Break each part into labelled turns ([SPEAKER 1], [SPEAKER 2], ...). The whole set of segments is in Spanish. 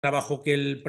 [SPEAKER 1] trabajo que el...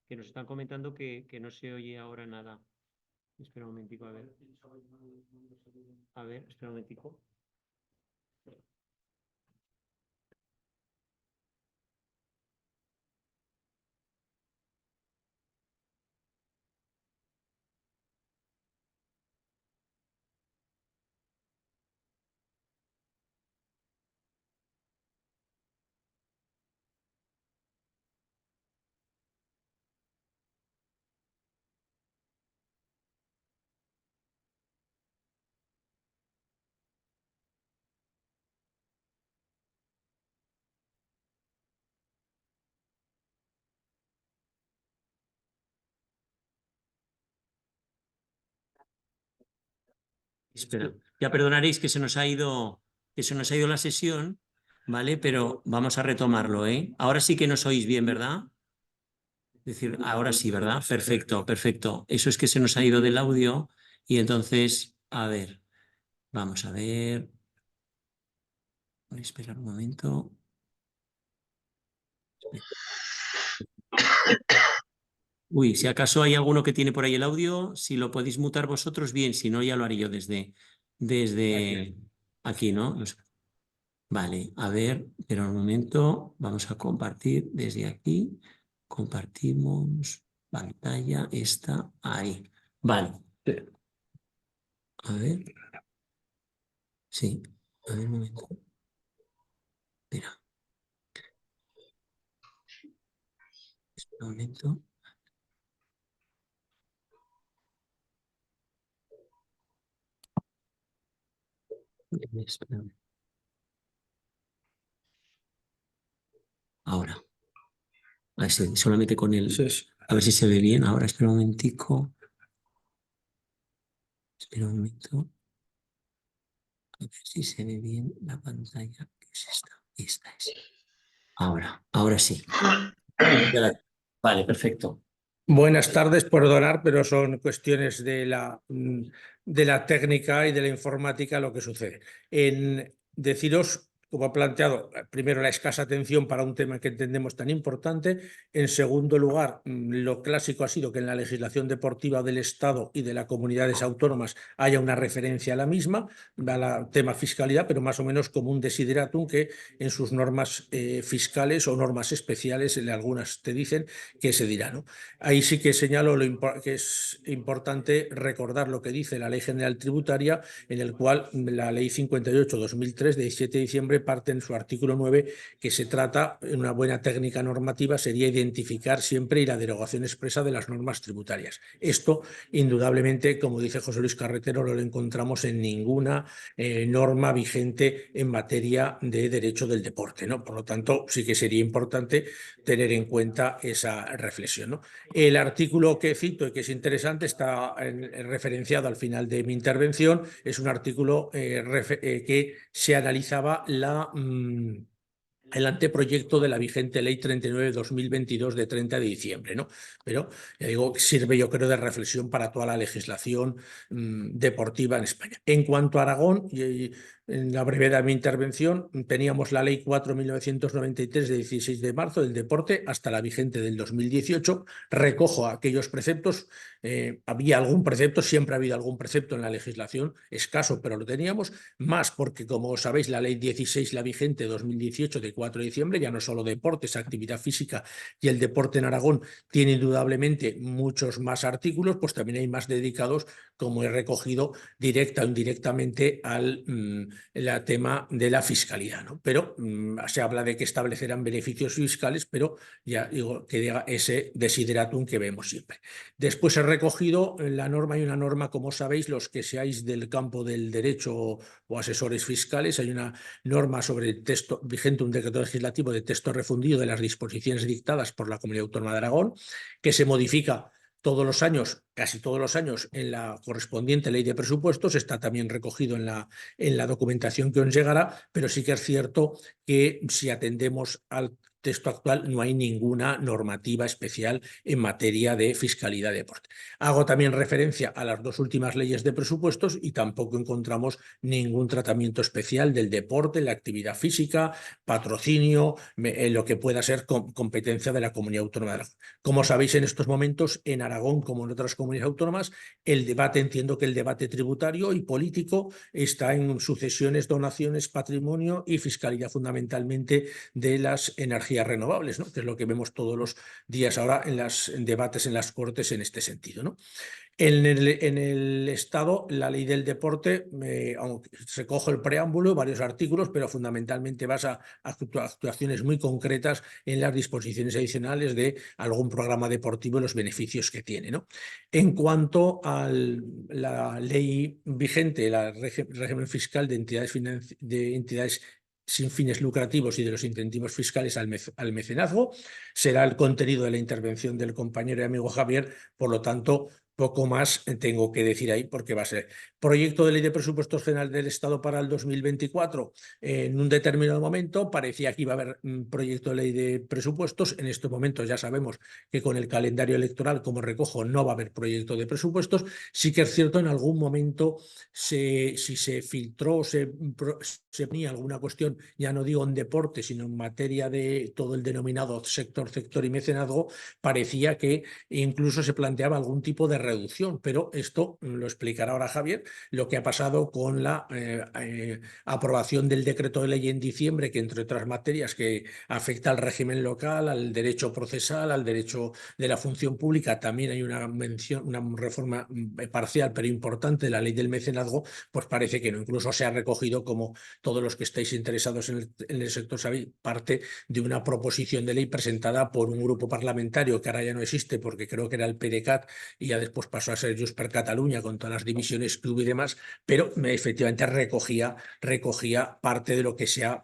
[SPEAKER 2] Que nos están comentando que no se oye ahora nada. Espera un momentico, a ver. A ver, espera un momentico. Espera, ya perdonaréis que se nos ha ido la sesión, ¿vale? Pero vamos a retomarlo, ¿eh? Ahora sí que nos oís bien, ¿verdad? Es decir, ahora sí, ¿verdad? Perfecto, perfecto. Eso es que se nos ha ido del audio y entonces, a ver, vamos a ver. Voy a esperar un momento. Uy, si acaso hay alguno que tiene por ahí el audio, si lo podéis mutar vosotros, bien, si no, ya lo haré yo desde aquí, ¿no? Vale, a ver, pero un momento, vamos a compartir desde aquí. Compartimos pantalla, esta, ahí. Vale. A ver. Sí, a ver un momento. Espera. Espera un momento. Espera. Ahora. A ver si solamente con el... A ver si se ve bien. Ahora, espera un momentico. Espera un momento. A ver si se ve bien la pantalla. ¿Qué es esta? Esta es. Ahora sí. Vale, perfecto.
[SPEAKER 1] Buenas tardes, perdonar, pero son cuestiones de la técnica y de la informática lo que sucede. En deciros, como ha planteado, primero la escasa atención para un tema que entendemos tan importante. En segundo lugar, lo clásico ha sido que en la legislación deportiva del Estado y de las comunidades autónomas haya una referencia a la misma, al tema fiscalidad, pero más o menos como un desideratum que en sus normas fiscales o normas especiales, algunas te dicen que se dirá, ¿no? Ahí sí que señalo que es importante recordar lo que dice la Ley General Tributaria, en el cual la Ley 58/2003 de 17 de diciembre parte en su artículo 9 que se trata, en una buena técnica normativa, sería identificar siempre y la derogación expresa de las normas tributarias. Esto, indudablemente, como dice José Luis Carretero, no lo encontramos en ninguna norma vigente en materia de derecho del deporte, ¿no? Por lo tanto, sí que sería importante tener en cuenta esa reflexión, ¿no? El artículo que cito y que es interesante está referenciado al final de mi intervención. Es un artículo que se analizaba el anteproyecto de la vigente Ley 39/2022 de 30 de diciembre, ¿no? Pero, ya digo, sirve, yo creo, de reflexión para toda la legislación deportiva en España. En cuanto a Aragón, y en la brevedad de mi intervención, teníamos la Ley 4/1993 de 16 de marzo del deporte hasta la vigente del 2018. Recojo aquellos preceptos. Había algún precepto, siempre ha habido algún precepto en la legislación, escaso, pero lo teníamos, más porque, como sabéis, la Ley 16, la vigente 2018 de 4 de diciembre, ya no solo deportes, actividad física y el deporte en Aragón, tiene indudablemente muchos más artículos, pues también hay más dedicados, como he recogido, directa o indirectamente al tema de la fiscalidad, ¿no? Pero se habla de que establecerán beneficios fiscales, pero ya digo que diga ese desideratum que vemos siempre. Después he recogido la norma, hay una norma, como sabéis, los que seáis del campo del derecho o asesores fiscales, hay una norma sobre el texto vigente, un decreto legislativo de texto refundido de las disposiciones dictadas por la Comunidad Autónoma de Aragón, que se modifica todos los años, casi todos los años, en la correspondiente ley de presupuestos. Está también recogido en la documentación que os llegará, pero sí que es cierto que si atendemos al texto actual no hay ninguna normativa especial en materia de fiscalidad de deporte. Hago también referencia a las dos últimas leyes de presupuestos y tampoco encontramos ningún tratamiento especial del deporte, la actividad física, patrocinio, lo que pueda ser competencia de la Comunidad Autónoma de Aragón. Como sabéis, en estos momentos, en Aragón, como en otras comunidades autónomas, el debate, entiendo que el debate tributario y político está en sucesiones, donaciones, patrimonio y fiscalidad, fundamentalmente de las energías renovables, ¿no? Que es lo que vemos todos los días ahora en los debates en las Cortes en este sentido, ¿no? En el Estado, la ley del deporte, aunque recoge el preámbulo, varios artículos, pero fundamentalmente basa actuaciones muy concretas en las disposiciones adicionales de algún programa deportivo y los beneficios que tiene, ¿no? En cuanto a la ley vigente, el régimen fiscal de entidades sin fines lucrativos y de los incentivos fiscales al mecenazgo, será el contenido de la intervención del compañero y amigo Javier, por lo tanto, poco más tengo que decir ahí porque va a ser proyecto de ley de presupuestos generales del Estado para el 2024. En un determinado momento parecía que iba a haber un proyecto de ley de presupuestos. En estos momentos ya sabemos que con el calendario electoral, como recojo, no va a haber proyecto de presupuestos. Sí que es cierto, en algún momento, si se filtró, se ponía alguna cuestión, ya no digo en deporte, sino en materia de todo el denominado sector y mecenazgo, parecía que incluso se planteaba algún tipo de reducción, pero esto lo explicará ahora Javier, lo que ha pasado con la aprobación del decreto de ley en diciembre, que entre otras materias que afecta al régimen local, al derecho procesal, al derecho de la función pública, también hay una mención, una reforma parcial pero importante de la ley del mecenazgo, pues parece que no. Incluso se ha recogido, como todos los que estáis interesados en el sector sabéis, parte de una proposición de ley presentada por un grupo parlamentario que ahora ya no existe porque creo que era el PDeCAT y ya después pasó a ser Junts per Catalunya con todas las divisiones que hubo y demás, pero efectivamente recogía parte de lo que se ha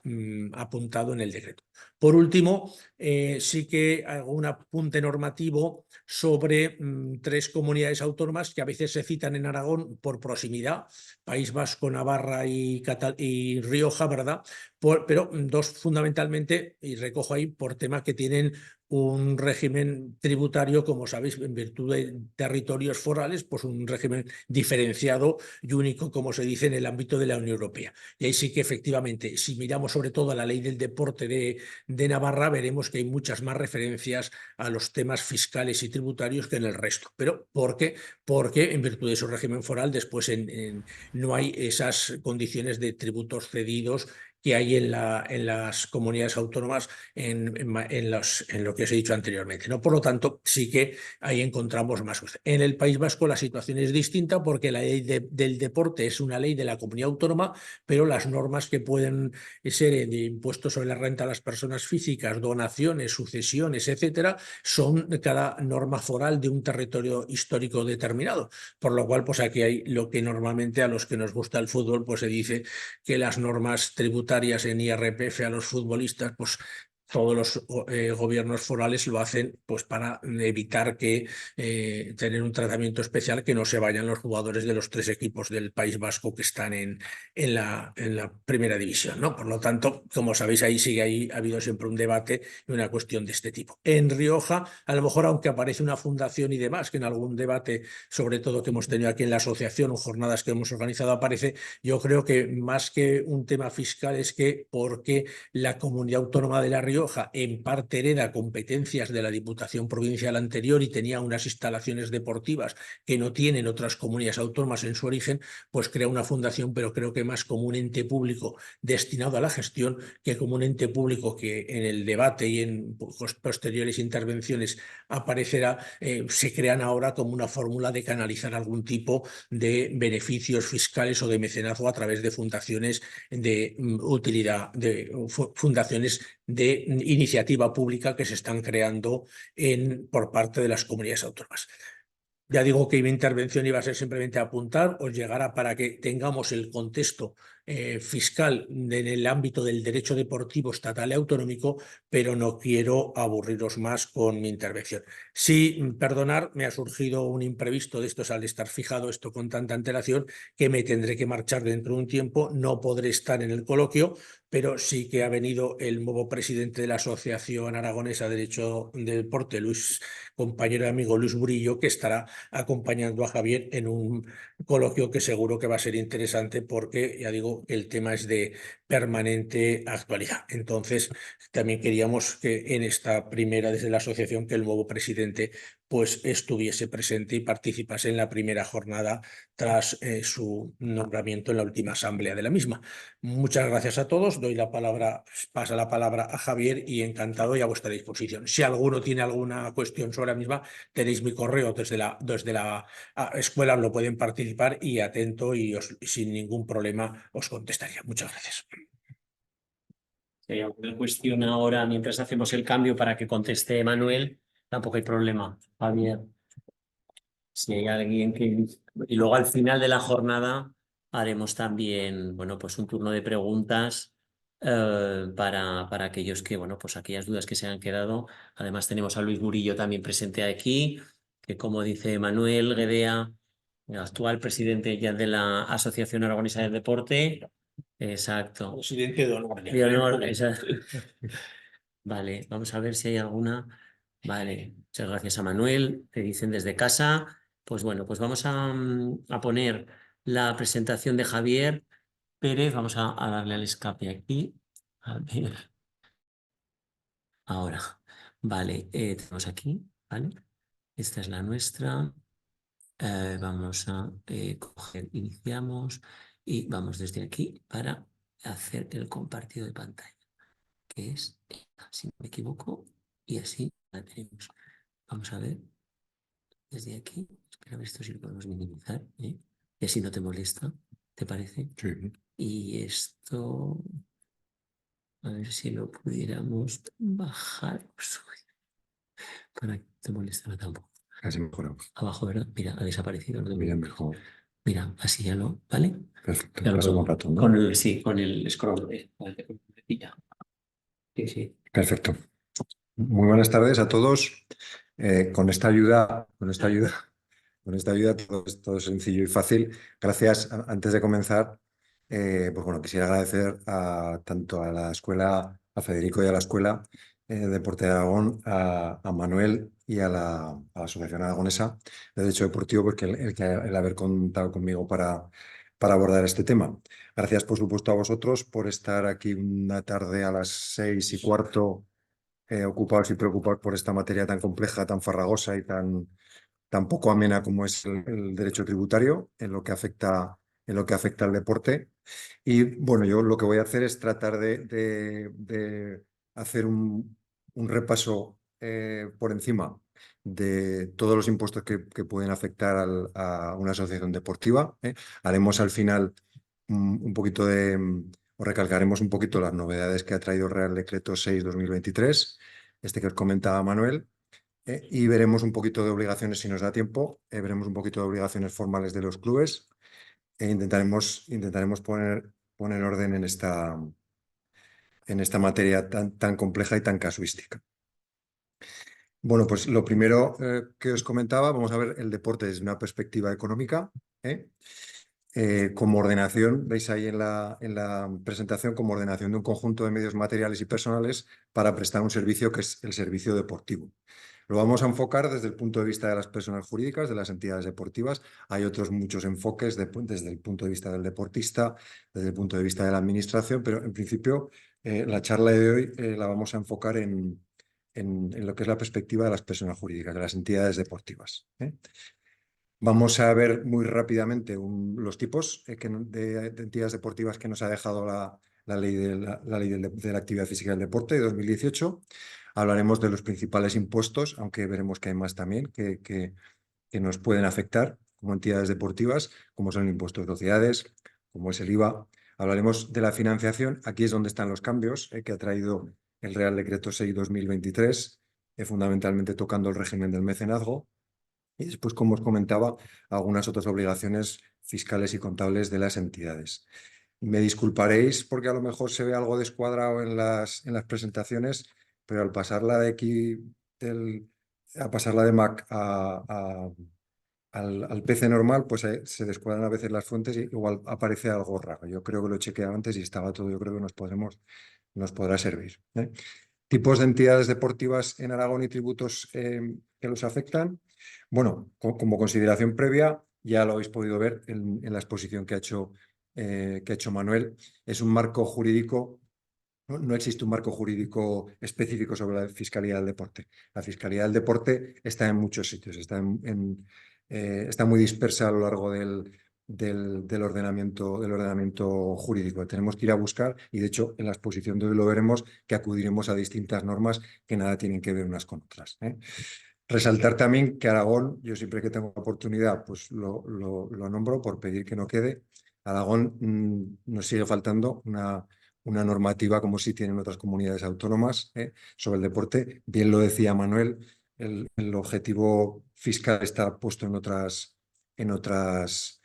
[SPEAKER 1] apuntado en el decreto. Por último, sí que hago un apunte normativo sobre tres comunidades autónomas que a veces se citan en Aragón por proximidad, País Vasco, Navarra y Rioja, ¿verdad? Pero dos fundamentalmente, y recojo ahí por temas que tienen un régimen tributario, como sabéis, en virtud de territorios forales, pues un régimen diferenciado y único, como se dice, en el ámbito de la Unión Europea. Y ahí sí que efectivamente, si miramos sobre todo a la ley del deporte de Navarra, veremos que hay muchas más referencias a los temas fiscales y tributarios que en el resto. ¿Pero por qué? Porque en virtud de su régimen foral después no hay esas condiciones de tributos cedidos que hay en las comunidades autónomas en lo que os he dicho anteriormente, ¿no? Por lo tanto, sí que ahí encontramos más cosas. En el País Vasco la situación es distinta porque la ley del deporte es una ley de la comunidad autónoma, pero las normas que pueden ser de impuestos sobre la renta a las personas físicas, donaciones, sucesiones, etcétera, son cada norma foral de un territorio histórico determinado. Por lo cual, pues aquí hay lo que normalmente a los que nos gusta el fútbol, pues se dice que las normas tributarias en IRPF a los futbolistas, pues todos los gobiernos forales lo hacen pues para evitar que tener un tratamiento especial, que no se vayan los jugadores de los 3 equipos del País Vasco que están en la primera división, ¿no? Por lo tanto, como sabéis, ahí ha habido siempre un debate y una cuestión de este tipo. En Rioja, a lo mejor, aunque aparece una fundación y demás, que en algún debate, sobre todo que hemos tenido aquí en la asociación o jornadas que hemos organizado, aparece, yo creo que más que un tema fiscal es que porque la comunidad autónoma de La Rioja en parte hereda competencias de la Diputación Provincial anterior y tenía unas instalaciones deportivas que no tienen otras comunidades autónomas en su origen, pues crea una fundación, pero creo que más como un ente público destinado a la gestión que como un ente público que en el debate y en posteriores intervenciones aparecerá, se crean ahora como una fórmula de canalizar algún tipo de beneficios fiscales o de mecenazgo a través de fundaciones de utilidad, de fundaciones de iniciativa pública que se están creando por parte de las comunidades autónomas. Ya digo que mi intervención iba a ser simplemente apuntar, os llegará para que tengamos el contexto fiscal en el ámbito del derecho deportivo estatal y autonómico, pero no quiero aburriros más con mi intervención. Sí, perdonar, me ha surgido un imprevisto de estos al estar fijado esto con tanta antelación, que me tendré que marchar dentro de un tiempo, no podré estar en el coloquio, pero sí que ha venido el nuevo presidente de la Asociación Aragonesa de Derecho de Deporte, compañero y amigo Luis Murillo, que estará acompañando a Javier en un coloquio que seguro que va a ser interesante porque, ya digo, el tema es de permanente actualidad. Entonces, también queríamos que en esta primera, desde la asociación, que el nuevo presidente pues estuviese presente y participase en la primera jornada tras su nombramiento en la última asamblea de la misma. Muchas gracias a todos. Doy la palabra, pasa la palabra a Javier y encantado y a vuestra disposición. Si alguno tiene alguna cuestión sobre la misma, tenéis mi correo desde la escuela, lo pueden participar y atento y sin ningún problema os contestaría. Muchas gracias.
[SPEAKER 2] Si hay alguna cuestión ahora, mientras hacemos el cambio para que conteste Manuel, tampoco hay problema, Javier. Si hay alguien que... Y luego al final de la jornada haremos también, bueno, pues un turno de preguntas para aquellos que, bueno, pues aquellas dudas que se han quedado. Además tenemos a Luis Murillo también presente aquí, que como dice Manuel Guedea, el actual presidente ya de la Asociación Aragonesa del Deporte. Exacto.
[SPEAKER 1] Presidente de honor.
[SPEAKER 2] De honor, Vale, vamos a ver si hay alguna. Vale, muchas gracias a Manuel. Te dicen desde casa. Pues bueno, pues vamos a poner la presentación de Javier Pérez. Vamos a darle al escape aquí. A ver. Ahora. Vale, tenemos aquí. Vale. Esta es la nuestra. Vamos a coger, iniciamos y vamos desde aquí para hacer el compartido de pantalla, que es esta, si no me equivoco, y así la tenemos. Vamos a ver desde aquí. Espera a ver esto si lo podemos minimizar, ¿eh? Y así no te molesta, ¿te parece?
[SPEAKER 3] Sí.
[SPEAKER 2] Y esto, a ver si lo pudiéramos bajar o subir para que no te moleste tampoco.
[SPEAKER 3] Casi mejorado.
[SPEAKER 2] Abajo, ¿verdad? Mira, ha desaparecido. No
[SPEAKER 3] Mira, mejor.
[SPEAKER 2] Mira, así ya lo, ¿vale?
[SPEAKER 3] Perfecto.
[SPEAKER 2] Ya lo
[SPEAKER 3] Pasamos
[SPEAKER 2] puedo-
[SPEAKER 3] un rato, ¿no?
[SPEAKER 2] sí, con el scroll. Sí, sí.
[SPEAKER 3] Perfecto. Muy buenas tardes a todos. Con esta ayuda todo es sencillo y fácil. Gracias. Antes de comenzar, pues bueno, quisiera agradecer tanto a la escuela, a Federico y a la escuela Deporte de Aragón, a Manuel y a la Asociación Aragonesa de Derecho Deportivo, porque el haber contado conmigo para abordar este tema. Gracias, por supuesto, a vosotros por estar aquí una tarde a las 6:15, ocupados y preocupados por esta materia tan compleja, tan farragosa y tan poco amena como es el derecho tributario en lo que afecta al deporte. Y bueno, yo lo que voy a hacer es tratar de hacer un repaso por encima de todos los impuestos que pueden afectar a una asociación deportiva. Haremos al final un poquito o recalcaremos un poquito las novedades que ha traído el Real Decreto 6/2023, que os comentaba Manuel. Y veremos un poquito de obligaciones, si nos da tiempo, veremos un poquito de obligaciones formales de los clubes e intentaremos poner orden en esta materia tan compleja y tan casuística. Bueno, pues lo primero que os comentaba, vamos a ver el deporte desde una perspectiva económica, como ordenación, veis ahí en la presentación, como ordenación de un conjunto de medios materiales y personales para prestar un servicio que es el servicio deportivo. Lo vamos a enfocar desde el punto de vista de las personas jurídicas, de las entidades deportivas. Hay otros muchos enfoques desde el punto de vista del deportista, desde el punto de vista de la administración, pero en principio la charla de hoy la vamos a enfocar en lo que es la perspectiva de las personas jurídicas, de las entidades deportivas. Vamos a ver muy rápidamente los tipos de entidades deportivas que nos ha dejado la ley de la actividad física y del deporte de 2018. Hablaremos de los principales impuestos, aunque veremos que hay más también que nos pueden afectar como entidades deportivas, como son el impuesto de sociedades, como es el IVA. Hablaremos de la financiación. Aquí es donde están los cambios que ha traído el Real Decreto 6/2023, fundamentalmente tocando el régimen del mecenazgo. Y después, como os comentaba, algunas otras obligaciones fiscales y contables de las entidades. Me disculparéis porque a lo mejor se ve algo descuadrado en las presentaciones, pero al pasarla de aquí, a pasarla de Mac al PC normal, pues se descuadran a veces las fuentes y igual aparece algo raro. Yo creo que lo he chequeado antes y estaba todo, yo creo que nos podrá servir. Tipos de entidades deportivas en Aragón y tributos que los afectan. Bueno, como consideración previa, ya lo habéis podido ver en la exposición que ha hecho Manuel, es un marco jurídico. No existe un marco jurídico específico sobre la fiscalidad del deporte. La fiscalidad del deporte está en muchos sitios, está muy dispersa a lo largo del ordenamiento jurídico. Tenemos que ir a buscar, y de hecho en la exposición de hoy lo veremos, que acudiremos a distintas normas que nada tienen que ver unas con otras. Resaltar también que Aragón, yo siempre que tengo oportunidad, pues lo nombro por pedir que no quede. Aragón nos sigue faltando una normativa como sí tienen otras comunidades autónomas sobre el deporte. Bien lo decía Manuel, el objetivo fiscal está puesto en otros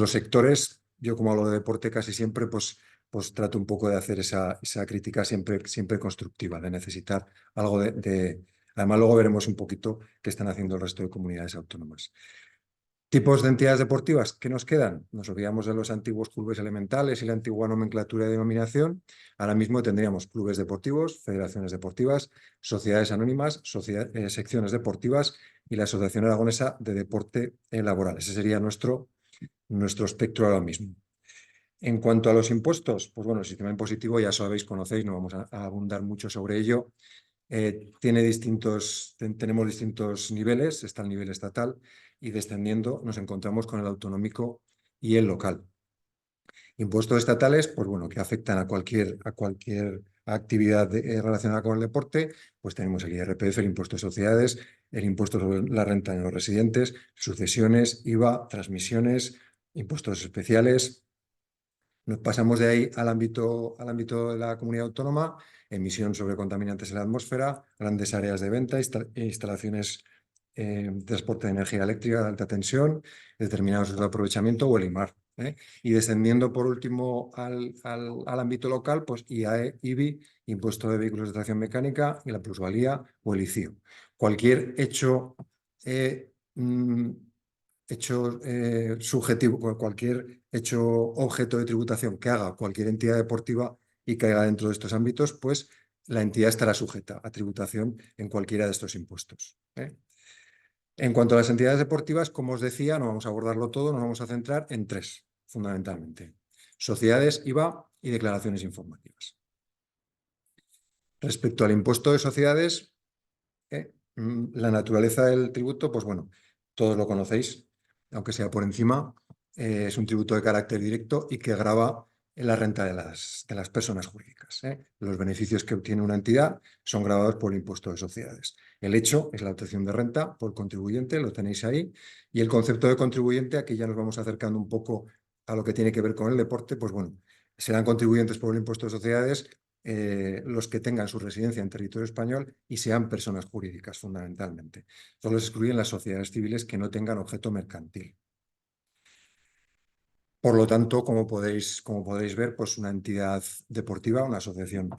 [SPEAKER 3] sectores. Yo, como hablo de deporte casi siempre, pues trato un poco de hacer esa crítica siempre constructiva, de necesitar algo Además, luego veremos un poquito qué están haciendo el resto de comunidades autónomas. Tipos de entidades deportivas, ¿qué nos quedan? Nos olvidamos de los antiguos clubes elementales y la antigua nomenclatura de denominación. Ahora mismo tendríamos clubes deportivos, federaciones deportivas, sociedades anónimas, secciones deportivas y la Asociación Aragonesa de Deporte Laboral. Ese sería nuestro espectro ahora mismo. En cuanto a los impuestos, pues bueno, el sistema impositivo ya sabéis, conocéis, no vamos a abundar mucho sobre ello. Tenemos distintos niveles, está el nivel estatal y descendiendo nos encontramos con el autonómico y el local. Impuestos estatales, pues bueno, que afectan a cualquier actividad relacionada con el deporte, pues tenemos el IRPF, el impuesto de sociedades, el impuesto sobre la renta de los residentes, sucesiones, IVA, transmisiones, impuestos especiales. Nos pasamos de ahí al ámbito de la comunidad autónoma, emisión sobre contaminantes en la atmósfera, grandes áreas de venta, instalaciones de transporte de energía eléctrica de alta tensión, determinados de aprovechamiento o el IMAR. Y descendiendo por último al ámbito local, pues IAE, IBI, impuesto de vehículos de tracción mecánica y la plusvalía o el ICIO. Cualquier hecho subjetivo, cualquier hecho objeto de tributación que haga cualquier entidad deportiva y caiga dentro de estos ámbitos, pues la entidad estará sujeta a tributación en cualquiera de estos impuestos. En cuanto a las entidades deportivas, como os decía, no vamos a abordarlo todo, nos vamos a centrar en tres, fundamentalmente: sociedades, IVA y declaraciones informativas. Respecto al impuesto de sociedades, la naturaleza del tributo, pues bueno, todos lo conocéis, aunque sea por encima, es un tributo de carácter directo y que grava en la renta de las personas jurídicas. Los beneficios que obtiene una entidad son gravados por el impuesto de sociedades. El hecho es la obtención de renta por contribuyente, lo tenéis ahí, y el concepto de contribuyente, aquí ya nos vamos acercando un poco a lo que tiene que ver con el deporte, pues bueno, serán contribuyentes por el impuesto de sociedades los que tengan su residencia en territorio español y sean personas jurídicas, fundamentalmente. Solo se excluyen las sociedades civiles que no tengan objeto mercantil. Por lo tanto, como podéis ver, pues una entidad deportiva, una asociación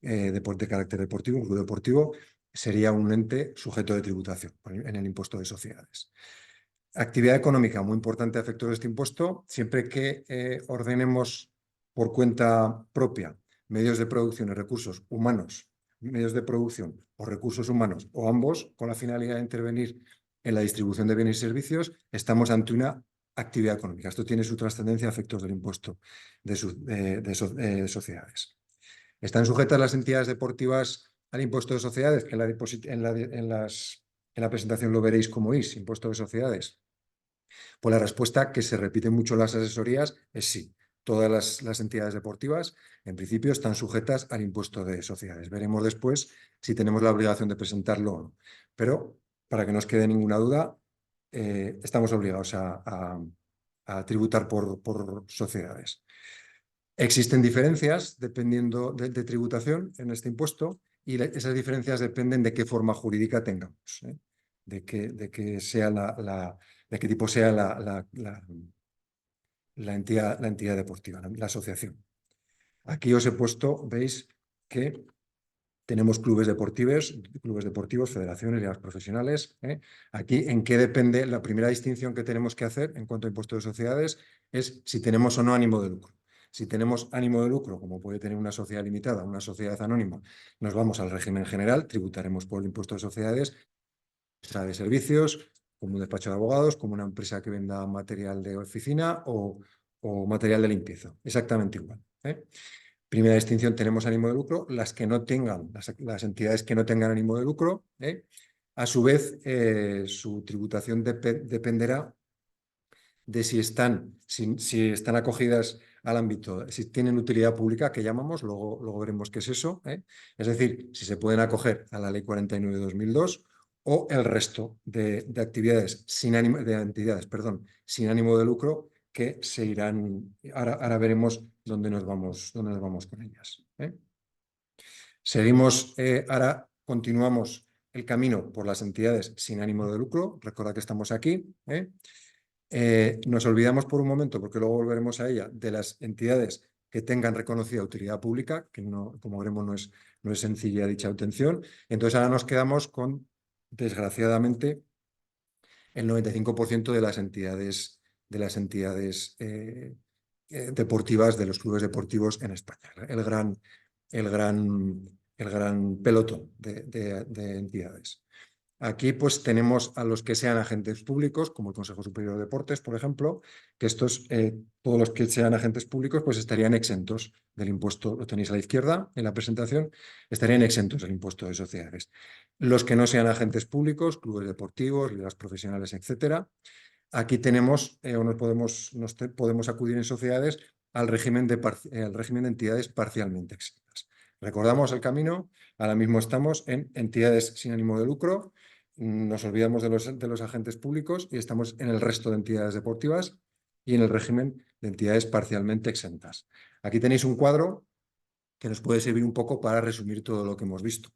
[SPEAKER 3] de carácter deportivo, un club deportivo, sería un ente sujeto de tributación en el impuesto de sociedades. Actividad económica, muy importante a efectos de este impuesto, siempre que ordenemos por cuenta propia medios de producción y recursos humanos, medios de producción o recursos humanos, o ambos, con la finalidad de intervenir en la distribución de bienes y servicios, estamos ante una actividad económica. Esto tiene su trascendencia a efectos del impuesto de sociedades. Están sujetas las entidades deportivas al impuesto de sociedades, que en la presentación lo veréis como is, impuesto de sociedades. Pues la respuesta, que se repite mucho en las asesorías, es sí. Todas las entidades deportivas, en principio, están sujetas al impuesto de sociedades. Veremos después si tenemos la obligación de presentarlo o no. Pero, para que no os quede ninguna duda, estamos obligados a tributar por sociedades. Existen diferencias dependiendo de tributación en este impuesto, y esas diferencias dependen de qué forma jurídica tengamos, de qué tipo sea la entidad deportiva, la asociación. Aquí os he puesto, veis que tenemos clubes deportivos, federaciones, ligas profesionales. Aquí, ¿en qué depende? La primera distinción que tenemos que hacer en cuanto a impuesto de sociedades es si tenemos o no ánimo de lucro. Si tenemos ánimo de lucro, como puede tener una sociedad limitada, una sociedad anónima, nos vamos al régimen general, tributaremos por el impuesto de sociedades, de servicios, como un despacho de abogados, como una empresa que venda material de oficina o material de limpieza. Exactamente igual. Primera distinción, tenemos ánimo de lucro. Las que no tengan, las entidades que no tengan ánimo de lucro, a su vez, su tributación dependerá de si están acogidas al ámbito, si tienen utilidad pública, que llamamos, luego veremos qué es eso. Es decir, si se pueden acoger a la Ley 49 de 2002 o el resto de actividades de entidades, sin ánimo de lucro, que se irán. Ahora veremos dónde nos vamos con ellas. Seguimos, ahora continuamos el camino por las entidades sin ánimo de lucro. Recordad que estamos aquí. Nos olvidamos por un momento, porque luego volveremos a ella, de las entidades que tengan reconocida utilidad pública, que no, como veremos, no es sencilla dicha obtención. Entonces ahora nos quedamos con, desgraciadamente, el 95% de las entidades deportivas, de los clubes deportivos en España. El gran pelotón de entidades. Aquí pues tenemos a los que sean agentes públicos, como el Consejo Superior de Deportes, por ejemplo, que estos, todos los que sean agentes públicos, pues estarían exentos del impuesto. Lo tenéis a la izquierda en la presentación, estarían exentos del impuesto de sociedades. Los que no sean agentes públicos, clubes deportivos, ligas profesionales, etcétera, aquí tenemos, podemos acudir en sociedades al régimen de entidades parcialmente exentas. Recordamos el camino, ahora mismo estamos en entidades sin ánimo de lucro, nos olvidamos de los agentes públicos y estamos en el resto de entidades deportivas y en el régimen de entidades parcialmente exentas. Aquí tenéis un cuadro que nos puede servir un poco para resumir todo lo que hemos visto.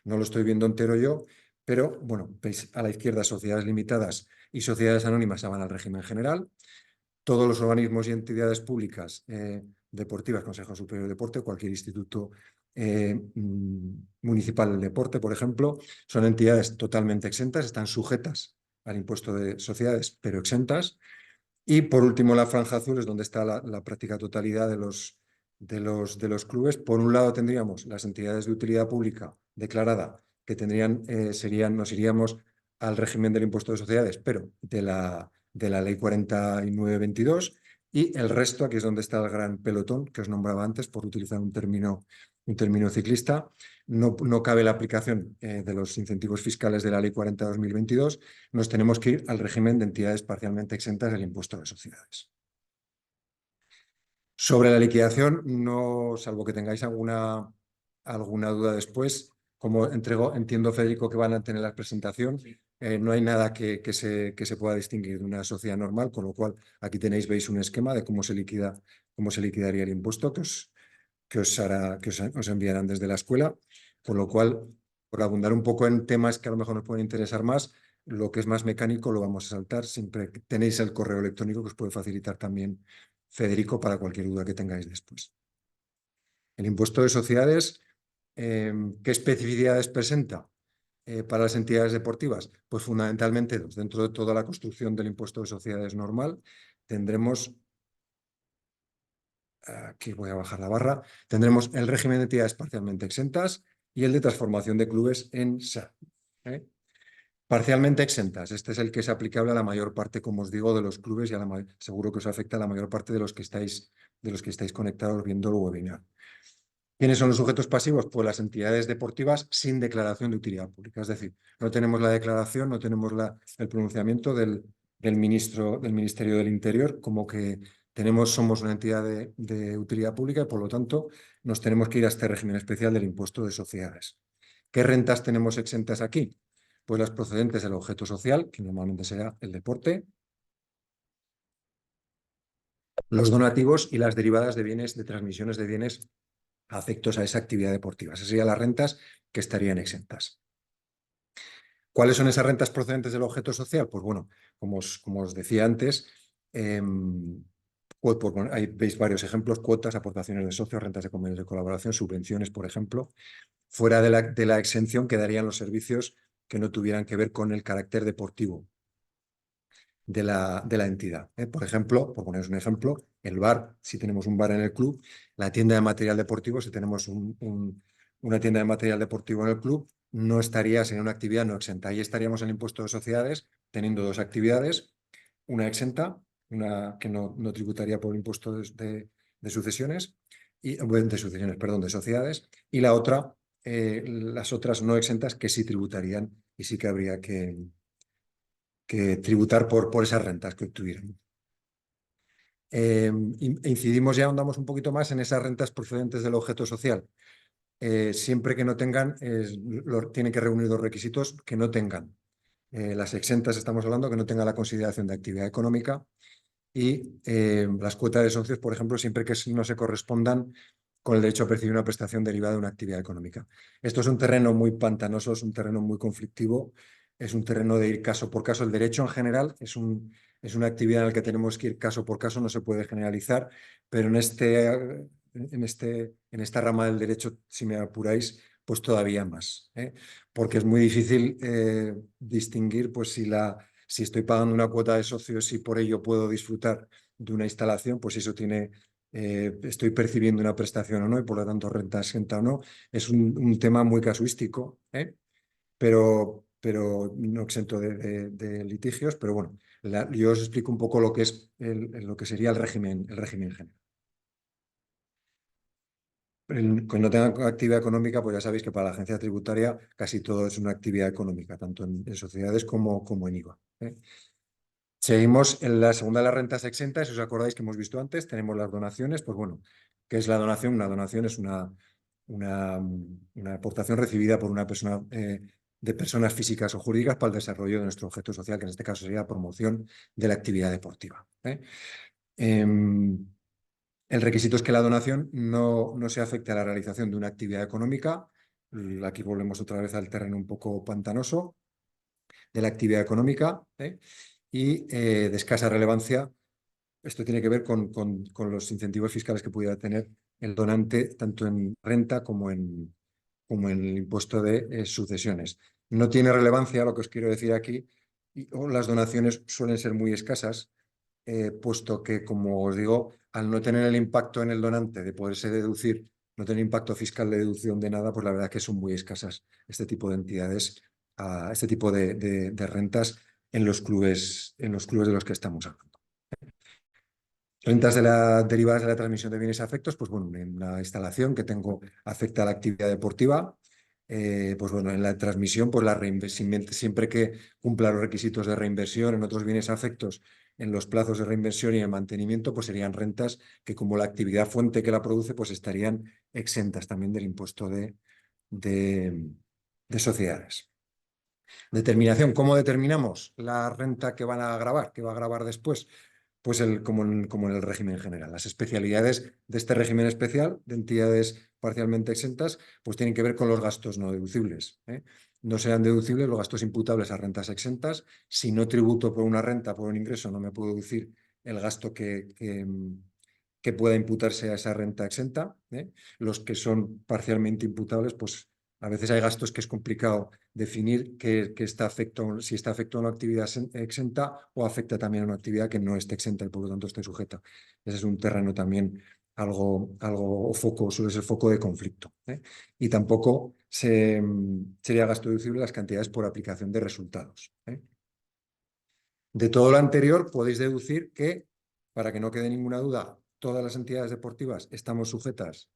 [SPEAKER 3] No lo estoy viendo entero yo, pero bueno, veis a la izquierda sociedades limitadas y sociedades anónimas van al régimen general. Todos los organismos y entidades públicas deportivas, Consejo Superior de Deporte, cualquier instituto municipal del deporte, por ejemplo, son entidades totalmente exentas, están sujetas al impuesto de sociedades, pero exentas. Y por último, la franja azul es donde está la práctica totalidad de los clubes. Por un lado tendríamos las entidades de utilidad pública declarada, que nos iríamos al régimen del impuesto de sociedades, pero de la Ley 49/22, y el resto, aquí es donde está el gran pelotón que os nombraba antes, por utilizar un término ciclista. No cabe la aplicación de los incentivos fiscales de la Ley 40/2022, nos tenemos que ir al régimen de entidades parcialmente exentas del impuesto de sociedades. Sobre la liquidación, no, salvo que tengáis alguna duda después, como entiendo, Federico, que van a tener la presentación, no hay nada que se pueda distinguir de una sociedad normal, con lo cual aquí veis un esquema de cómo se liquidaría el impuesto que os enviarán desde la escuela, con lo cual, por abundar un poco en temas que a lo mejor nos pueden interesar más, lo que es más mecánico lo vamos a saltar. Siempre tenéis el correo electrónico que os puede facilitar también Federico para cualquier duda que tengáis después. El impuesto de sociedades, ¿qué especificidades presenta para las entidades deportivas? Pues fundamentalmente dos. Dentro de toda la construcción del impuesto de sociedades normal tendremos, aquí voy a bajar la barra, tendremos el régimen de entidades parcialmente exentas y el de transformación de clubes en SAD. Parcialmente exentas. Este es el que es aplicable a la mayor parte, como os digo, de los clubes y seguro que os afecta a la mayor parte de los que estáis conectados viendo el webinar. ¿Quiénes son los sujetos pasivos? Pues las entidades deportivas sin declaración de utilidad pública. Es decir, no tenemos la declaración, no tenemos el pronunciamiento del Ministerio del Interior, como que somos una entidad de utilidad pública y por lo tanto nos tenemos que ir a este régimen especial del impuesto de sociedades. ¿Qué rentas tenemos exentas aquí? Pues las procedentes del objeto social, que normalmente será el deporte, los donativos y las derivadas de bienes, de transmisiones de bienes afectos a esa actividad deportiva. Esas serían las rentas que estarían exentas. ¿Cuáles son esas rentas procedentes del objeto social? Pues bueno, como os decía antes, ahí veis varios ejemplos: cuotas, aportaciones de socios, rentas de convenios de colaboración, subvenciones, por ejemplo. Fuera de la exención quedarían los servicios que no tuvieran que ver con el carácter deportivo de la entidad. Por ejemplo, por poneros un ejemplo, el bar, si tenemos un bar en el club, la tienda de material deportivo, si tenemos una tienda de material deportivo en el club, sería una actividad no exenta. Ahí estaríamos en el impuesto de sociedades teniendo dos actividades, una exenta, una que no tributaría por el impuesto de sucesiones, de sociedades, y la otra, las otras no exentas que sí tributarían y sí que habría que tributar por esas rentas que obtuvieran. Incidimos ya, ahondamos un poquito más en esas rentas procedentes del objeto social. Siempre que no tengan, tienen que reunir dos requisitos: que no tengan, las exentas estamos hablando, que no tengan la consideración de actividad económica, y las cuotas de socios, por ejemplo, siempre que no se correspondan con el derecho a percibir una prestación derivada de una actividad económica. Esto es un terreno muy pantanoso, es un terreno muy conflictivo, es un terreno de ir caso por caso. El derecho en general es una actividad en la que tenemos que ir caso por caso, no se puede generalizar, pero en esta rama del derecho, si me apuráis, pues todavía más, porque es muy difícil distinguir pues si estoy pagando una cuota de socios y por ello puedo disfrutar de una instalación, pues eso estoy percibiendo una prestación o no, y por lo tanto renta exenta o no. Es un tema muy casuístico, pero no exento de litigios. Pero bueno, yo os explico un poco lo que es lo que sería el régimen general. Cuando no tengan actividad económica, pues ya sabéis que para la agencia tributaria casi todo es una actividad económica, tanto en sociedades como en IVA. Seguimos en la segunda de las rentas exentas. Si os acordáis que hemos visto antes, tenemos las donaciones. Pues bueno, ¿qué es la donación? Una donación es una aportación recibida por una persona, de personas físicas o jurídicas, para el desarrollo de nuestro objeto social, que en este caso sería la promoción de la actividad deportiva. El requisito es que la donación no se afecte a la realización de una actividad económica. Aquí volvemos otra vez al terreno un poco pantanoso de la actividad económica, y de escasa relevancia. Esto tiene que ver con los incentivos fiscales que pudiera tener el donante, tanto en renta como en el impuesto de sucesiones. No tiene relevancia lo que os quiero decir aquí, o las donaciones suelen ser muy escasas, puesto que, como os digo, al no tener el impacto en el donante de poderse deducir, no tener impacto fiscal de deducción de nada, pues la verdad es que son muy escasas este tipo de entidades, este tipo de rentas en los clubes de los que estamos hablando. Rentas derivadas de la transmisión de bienes y afectos. Pues bueno, en la instalación que tengo afecta a la actividad deportiva, pues bueno, en la transmisión, pues la reinversión, siempre que cumpla los requisitos de reinversión en otros bienes afectos, en los plazos de reinversión y el mantenimiento, pues serían rentas que, como la actividad fuente que la produce, pues estarían exentas también del impuesto de sociedades. Determinación. ¿Cómo determinamos la renta que van a gravar, que va a gravar después? pues como en el régimen general. Las especialidades de este régimen especial, de entidades parcialmente exentas, pues tienen que ver con los gastos no deducibles. No serán deducibles los gastos imputables a rentas exentas. Si no tributo por una renta, por un ingreso, no me puedo deducir el gasto que pueda imputarse a esa renta exenta. Los que son parcialmente imputables, pues a veces hay gastos que es complicado definir si está afectado a una actividad exenta o afecta también a una actividad que no esté exenta y por lo tanto esté sujeta. Ese es un terreno también suele ser foco de conflicto. Y tampoco sería gasto deducible las cantidades por aplicación de resultados. De todo lo anterior podéis deducir que, para que no quede ninguna duda, todas las entidades deportivas estamos sujetas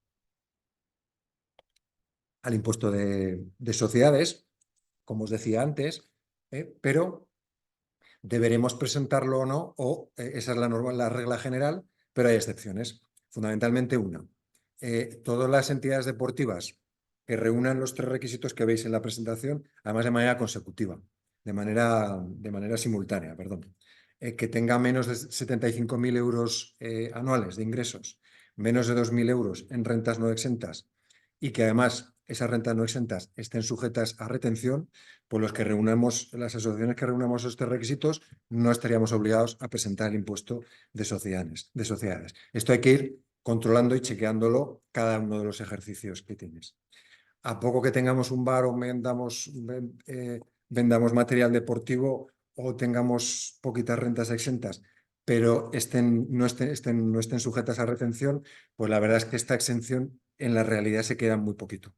[SPEAKER 3] al impuesto de sociedades, como os decía antes, pero deberemos presentarlo o no, o esa es la regla general, pero hay excepciones. Fundamentalmente una. Todas las entidades deportivas que reúnan los 3 requisitos que veis en la presentación, además de manera consecutiva, de manera simultánea, perdón. Que tenga menos de 75.000 euros anuales de ingresos, menos de 2.000 euros en rentas no exentas y que además esas rentas no exentas estén sujetas a retención, pues las asociaciones que reunamos estos requisitos no estaríamos obligados a presentar el impuesto de sociedades. Esto hay que ir controlando y chequeándolo cada uno de los ejercicios que tienes. A poco que tengamos un bar o vendamos material deportivo o tengamos poquitas rentas exentas, pero no estén sujetas a retención, pues la verdad es que esta exención en la realidad se queda muy poquito.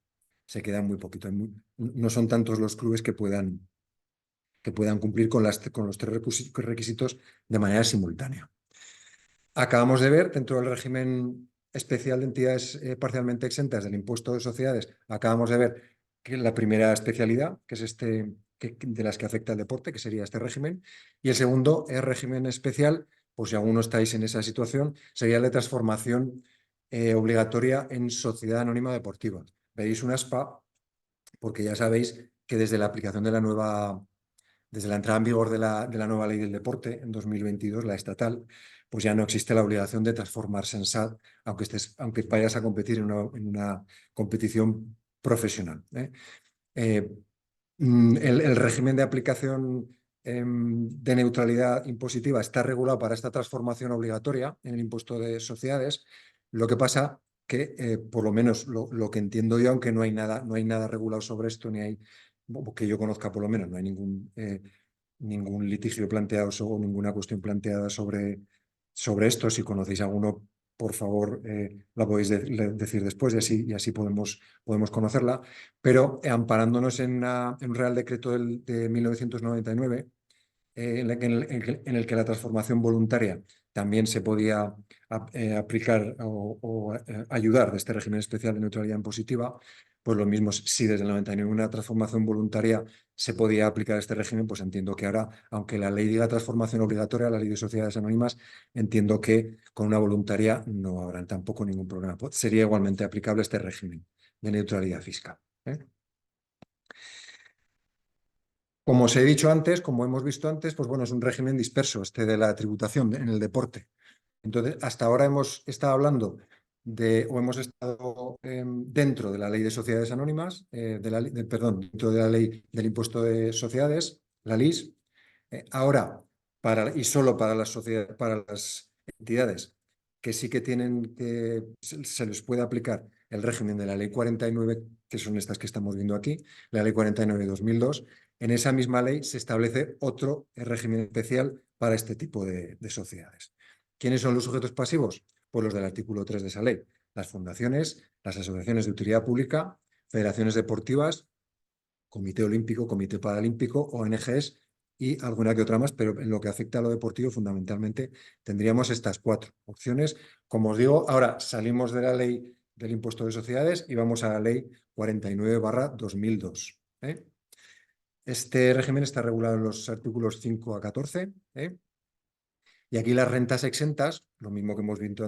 [SPEAKER 3] No son tantos los clubes que puedan cumplir con los 3 requisitos de manera simultánea. Acabamos de ver, dentro del régimen especial de entidades parcialmente exentas del impuesto de sociedades, acabamos de ver que la primera especialidad, que es de las que afecta al deporte, que sería este régimen, y el segundo régimen especial, pues si aún no estáis en esa situación, sería el de transformación obligatoria en sociedad anónima deportiva. Veréis una SPA, porque ya sabéis que desde la aplicación de desde la entrada en vigor de la nueva ley del deporte en 2022, la estatal, pues ya no existe la obligación de transformarse en SAD, aunque vayas a competir en una competición profesional. El régimen de aplicación de neutralidad impositiva está regulado para esta transformación obligatoria en el impuesto de sociedades. Lo que pasa que, por lo menos lo que entiendo yo, aunque no hay nada regulado sobre esto, ni hay, que yo conozca por lo menos, no hay ningún litigio planteado o ninguna cuestión planteada sobre esto. Si conocéis alguno, por favor, la podéis decir después y así podemos conocerla. Pero amparándonos en un Real Decreto de 1999, en el que la transformación voluntaria también se podía aplicar o ayudar de este régimen especial de neutralidad impositiva, pues lo mismo, si desde el 99 una transformación voluntaria se podía aplicar este régimen, pues entiendo que ahora, aunque la ley diga transformación obligatoria, la ley de sociedades anónimas, entiendo que con una voluntaria no habrá tampoco ningún problema. Pues sería igualmente aplicable este régimen de neutralidad fiscal. Como os he dicho antes, como hemos visto antes, pues bueno, es un régimen disperso de la tributación en el deporte. Entonces, hasta ahora hemos estado hablando hemos estado dentro de la ley de sociedades anónimas, dentro de la ley del impuesto de sociedades, la LIS. Ahora, y solo para las entidades que sí que se les puede aplicar el régimen de la ley 49, que son estas que estamos viendo aquí, la ley 49 de 2002, en esa misma ley se establece otro régimen especial para este tipo de sociedades. ¿Quiénes son los sujetos pasivos? Pues los del artículo 3 de esa ley. Las fundaciones, las asociaciones de utilidad pública, federaciones deportivas, Comité Olímpico, Comité Paralímpico, ONGs y alguna que otra más, pero en lo que afecta a lo deportivo, fundamentalmente, tendríamos estas 4 opciones. Como os digo, ahora salimos de la ley del impuesto de sociedades y vamos a la ley 49/2002. Este régimen está regulado en los artículos 5 a 14. Y aquí las rentas exentas, lo mismo que hemos visto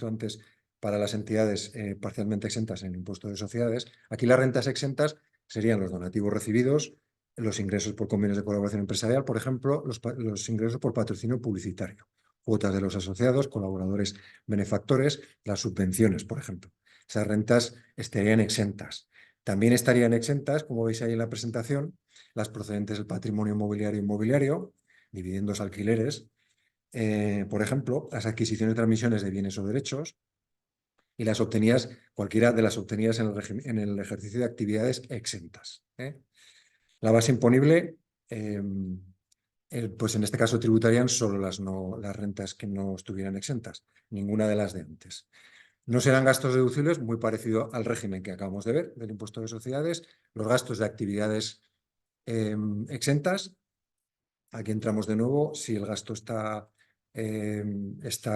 [SPEAKER 3] antes para las entidades parcialmente exentas en el impuesto de sociedades, aquí las rentas exentas serían los donativos recibidos, los ingresos por convenios de colaboración empresarial, por ejemplo, los ingresos por patrocinio publicitario cuotas de los asociados, colaboradores, benefactores, las subvenciones, por ejemplo. Esas rentas estarían exentas. También estarían exentas, como veis ahí en la presentación, las procedentes del patrimonio inmobiliario, dividendos, alquileres, por ejemplo, las adquisiciones y transmisiones de bienes o derechos, y las obtenidas, cualquiera de las obtenidas en el ejercicio de actividades exentas. La base imponible, pues en este caso tributarían solo las rentas que no estuvieran exentas, ninguna de las de antes. No serán gastos deducibles, muy parecido al régimen que acabamos de ver del impuesto de sociedades, los gastos de actividades exentas. Aquí entramos de nuevo, si el gasto está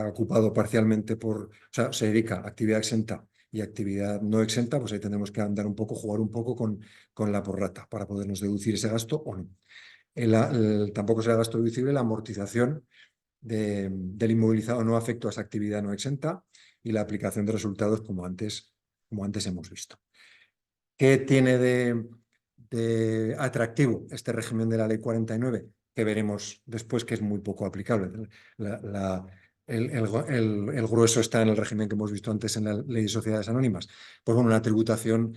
[SPEAKER 3] ocupado parcialmente o sea, se dedica a actividad exenta y actividad no exenta, pues ahí tendremos que andar un poco, jugar un poco con la prorrata para podernos deducir ese gasto o no. Tampoco será gasto deducible la amortización del inmovilizado no afecto a esa actividad no exenta y la aplicación de resultados como antes hemos visto. ¿Qué tiene de atractivo este régimen de la Ley 49? Que veremos después que es muy poco aplicable. El grueso está en el régimen que hemos visto antes en la Ley de Sociedades Anónimas. Pues bueno, una tributación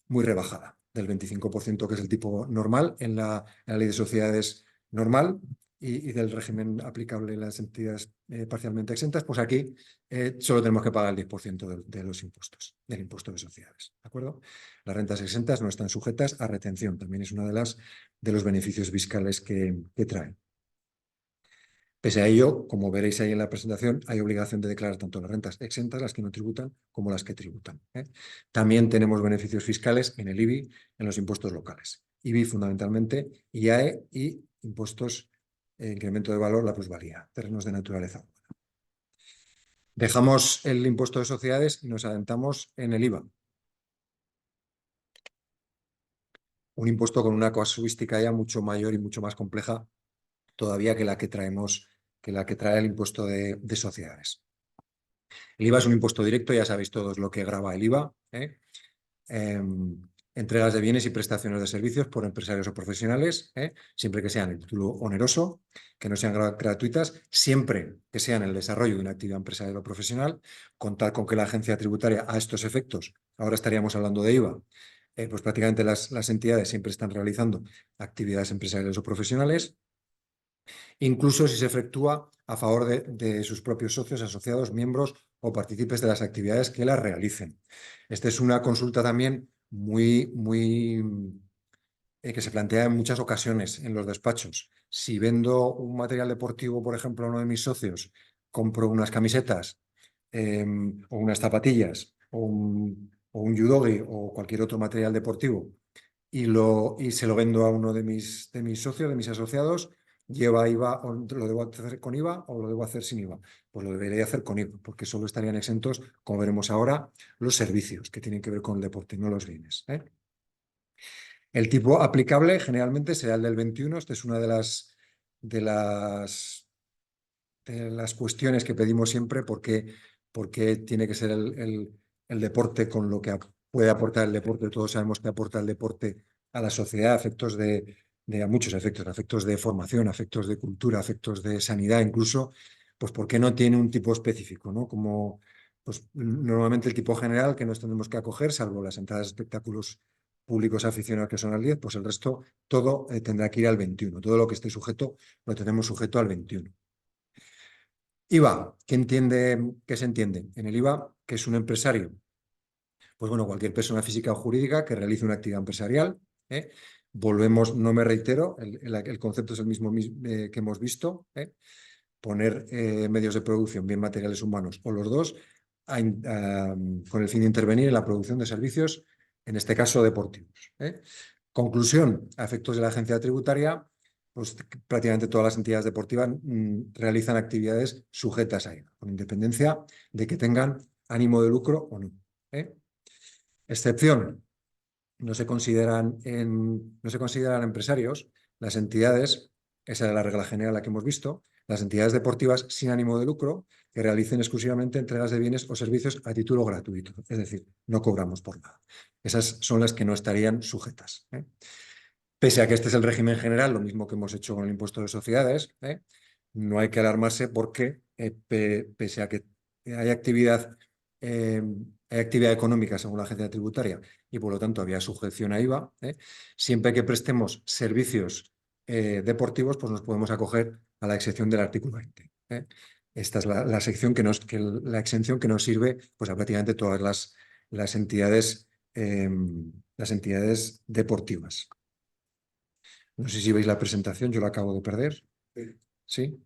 [SPEAKER 3] muy rebajada, del 25%, que es el tipo normal en la Ley de Sociedades normal, y del régimen aplicable en las entidades parcialmente exentas, pues aquí solo tenemos que pagar el 10% de los impuestos, del impuesto de sociedades. ¿De acuerdo? Las rentas exentas no están sujetas a retención, también es uno de los beneficios fiscales que traen. Pese a ello, como veréis ahí en la presentación, hay obligación de declarar tanto las rentas exentas, las que no tributan, como las que tributan. También tenemos beneficios fiscales en el IBI, en los impuestos locales. IBI fundamentalmente, IAE y impuestos, incremento de valor, la plusvalía, terrenos de naturaleza urbana. Dejamos el impuesto de sociedades y nos adentramos en el IVA. Un impuesto con una casuística ya mucho mayor y mucho más compleja todavía que la que trae el impuesto de sociedades. El IVA es un impuesto directo, ya sabéis todos lo que grava el IVA. Entregas de bienes y prestaciones de servicios por empresarios o profesionales, siempre que sean el título oneroso, que no sean gratuitas, siempre que sean el desarrollo de una actividad empresarial o profesional, contar con que la agencia tributaria a estos efectos, ahora estaríamos hablando de IVA, pues prácticamente las entidades siempre están realizando actividades empresariales o profesionales, incluso si se efectúa a favor de sus propios socios, asociados, miembros o partícipes de las actividades que las realicen. Esta es una consulta también que se plantea en muchas ocasiones en los despachos. Si vendo un material deportivo, por ejemplo, a uno de mis socios, compro unas camisetas o unas zapatillas o un judogi o cualquier otro material deportivo y se lo vendo a uno de mis socios, de mis asociados, ¿lleva IVA o lo debo hacer con IVA o lo debo hacer sin IVA? Pues lo debería hacer con IVA, porque solo estarían exentos, como veremos ahora, los servicios que tienen que ver con el deporte, no los bienes. El tipo aplicable generalmente será el del 21. Esta es una de las cuestiones que pedimos siempre, porque tiene que ser el deporte con lo que puede aportar el deporte. Todos sabemos que aporta el deporte a la sociedad, a muchos efectos, efectos de formación, efectos de cultura, efectos de sanidad incluso, pues ¿por qué no tiene un tipo específico? ¿No? Como pues, normalmente el tipo general que nos tenemos que acoger, salvo las entradas de espectáculos públicos aficionados que son al 10, pues el resto todo tendrá que ir al 21. Todo lo que esté sujeto lo tenemos sujeto al 21. IVA, ¿qué se entiende? En el IVA, ¿qué es un empresario? Pues bueno, cualquier persona física o jurídica que realice una actividad empresarial. Volvemos, no me reitero, el concepto es el mismo que hemos visto. Poner medios de producción, bien materiales humanos o los dos, con el fin de intervenir en la producción de servicios, en este caso deportivos. Conclusión, a efectos de la agencia tributaria, pues prácticamente todas las entidades deportivas realizan actividades sujetas a IVA, con independencia de que tengan ánimo de lucro o no. Excepción, no se consideran empresarios las entidades, esa es la regla general la que hemos visto, las entidades deportivas sin ánimo de lucro que realicen exclusivamente entregas de bienes o servicios a título gratuito, es decir, no cobramos por nada. Esas son las que no estarían sujetas. Pese a que este es el régimen general, lo mismo que hemos hecho con el impuesto de sociedades, no hay que alarmarse porque pese a que hay actividad, eh, hay actividad económica según la agencia tributaria y por lo tanto había sujeción a IVA, siempre que prestemos servicios deportivos, pues nos podemos acoger a la excepción del artículo 20. Esta es la sección la exención que nos sirve pues, a prácticamente todas las entidades, las entidades deportivas. No sé si veis la presentación, yo la acabo de perder. ¿Sí?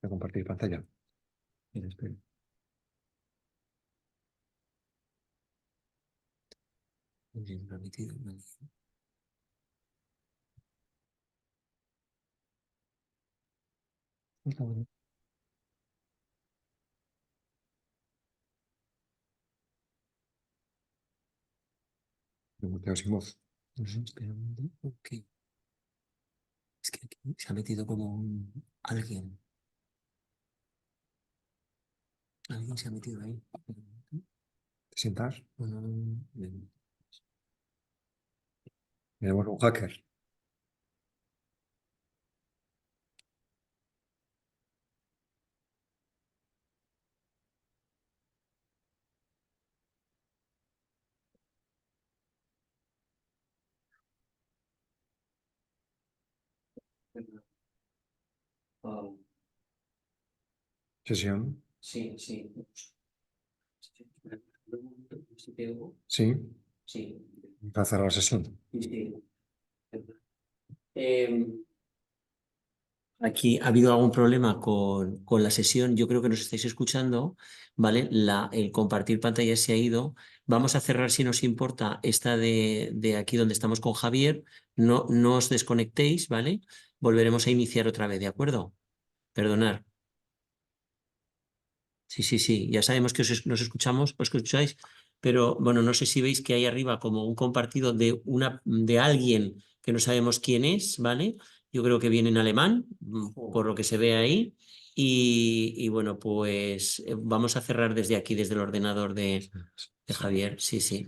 [SPEAKER 3] Voy a compartir pantalla. Mira, espera. Me quedo sin voz.
[SPEAKER 2] Espera un momento, ok. Es que aquí se ha metido como alguien. Alguien se ha metido ahí.
[SPEAKER 3] ¿Te sientas?
[SPEAKER 2] Bueno,
[SPEAKER 3] Tenemos un hacker. Sesión.
[SPEAKER 2] sí, sí.
[SPEAKER 3] Sí.
[SPEAKER 2] Sí,
[SPEAKER 3] Para cerrar la sesión.
[SPEAKER 2] sí. Aquí ha habido algún problema con la sesión. Yo creo que nos estáis escuchando, ¿vale? El compartir pantalla se ha ido. Vamos a cerrar, si nos importa, esta de aquí donde estamos con Javier. No, no os desconectéis, ¿vale? Volveremos a iniciar otra vez, ¿de acuerdo? Perdonad. Sí, sí, sí. Ya sabemos que nos escuchamos, os escucháis, pero bueno, no sé si veis que hay arriba como un compartido de alguien que no sabemos quién es, ¿vale? Yo creo que viene en alemán, por lo que se ve ahí. Y bueno, pues vamos a cerrar desde aquí, desde el ordenador de Javier. Sí, sí.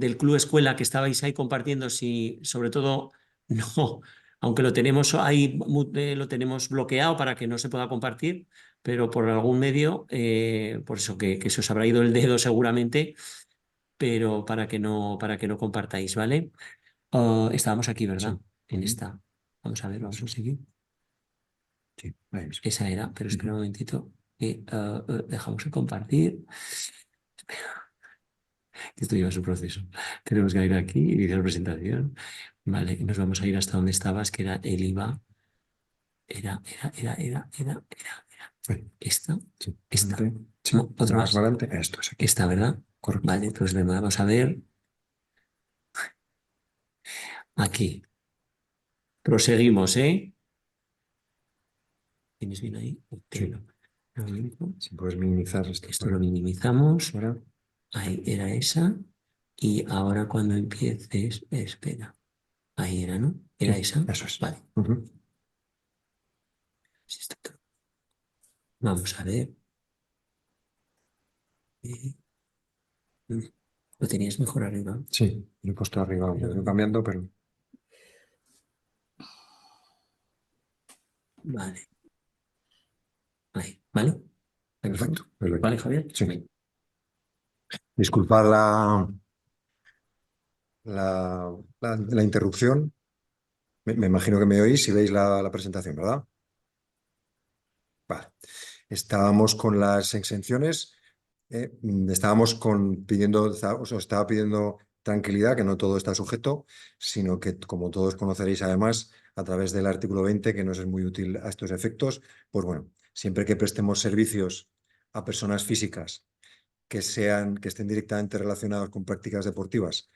[SPEAKER 2] del club escuela que estabais ahí compartiendo, si sobre todo no, aunque lo tenemos ahí, lo tenemos bloqueado para que no se pueda compartir, pero por algún medio, por eso que se os habrá ido el dedo seguramente, pero para que no compartáis, ¿vale? Estábamos aquí, ¿verdad?
[SPEAKER 3] Sí.
[SPEAKER 2] En esta. Vamos a ver, vamos a seguir.
[SPEAKER 3] Sí, ahí mismo.
[SPEAKER 2] Esa era, pero espera un momentito. Dejamos de compartir. Esto lleva su proceso. Tenemos que ir aquí, iniciar presentación. Vale, y nos vamos a ir hasta donde estabas, que era el IVA. Era. Esta.
[SPEAKER 3] Sí.
[SPEAKER 2] Esta.
[SPEAKER 3] Sí.
[SPEAKER 2] No, otro
[SPEAKER 3] Más
[SPEAKER 2] más.
[SPEAKER 3] adelante, esto es aquí.
[SPEAKER 2] Esta, ¿verdad?
[SPEAKER 3] Correcto.
[SPEAKER 2] Vale, pues vamos a ver. Aquí. Proseguimos, ¿eh? ¿Tienes bien ahí?
[SPEAKER 3] Sí. Si puedes minimizar
[SPEAKER 2] Esto lo minimizamos.
[SPEAKER 3] Ahora.
[SPEAKER 2] Ahí era esa. Y ahora cuando empieces, espera. Ahí era, ¿no? Era
[SPEAKER 3] Sí,
[SPEAKER 2] esa.
[SPEAKER 3] eso es.
[SPEAKER 2] Vale. Vamos a ver. Lo tenías mejor arriba.
[SPEAKER 3] Sí, lo he puesto arriba, lo he ido cambiando, pero...
[SPEAKER 2] Vale. Ahí, ¿vale?
[SPEAKER 3] Perfecto.
[SPEAKER 2] ¿Vale, Javier?
[SPEAKER 3] Sí. Disculpad la interrupción. Me imagino que me oís si veis la presentación, ¿verdad? Vale. Estábamos con las exenciones. Estábamos os estaba pidiendo tranquilidad, que no todo está sujeto, sino que, como todos conoceréis además, a través del artículo 20, que nos es muy útil a estos efectos, pues bueno, siempre que prestemos servicios a personas físicas que estén directamente relacionados con prácticas deportivas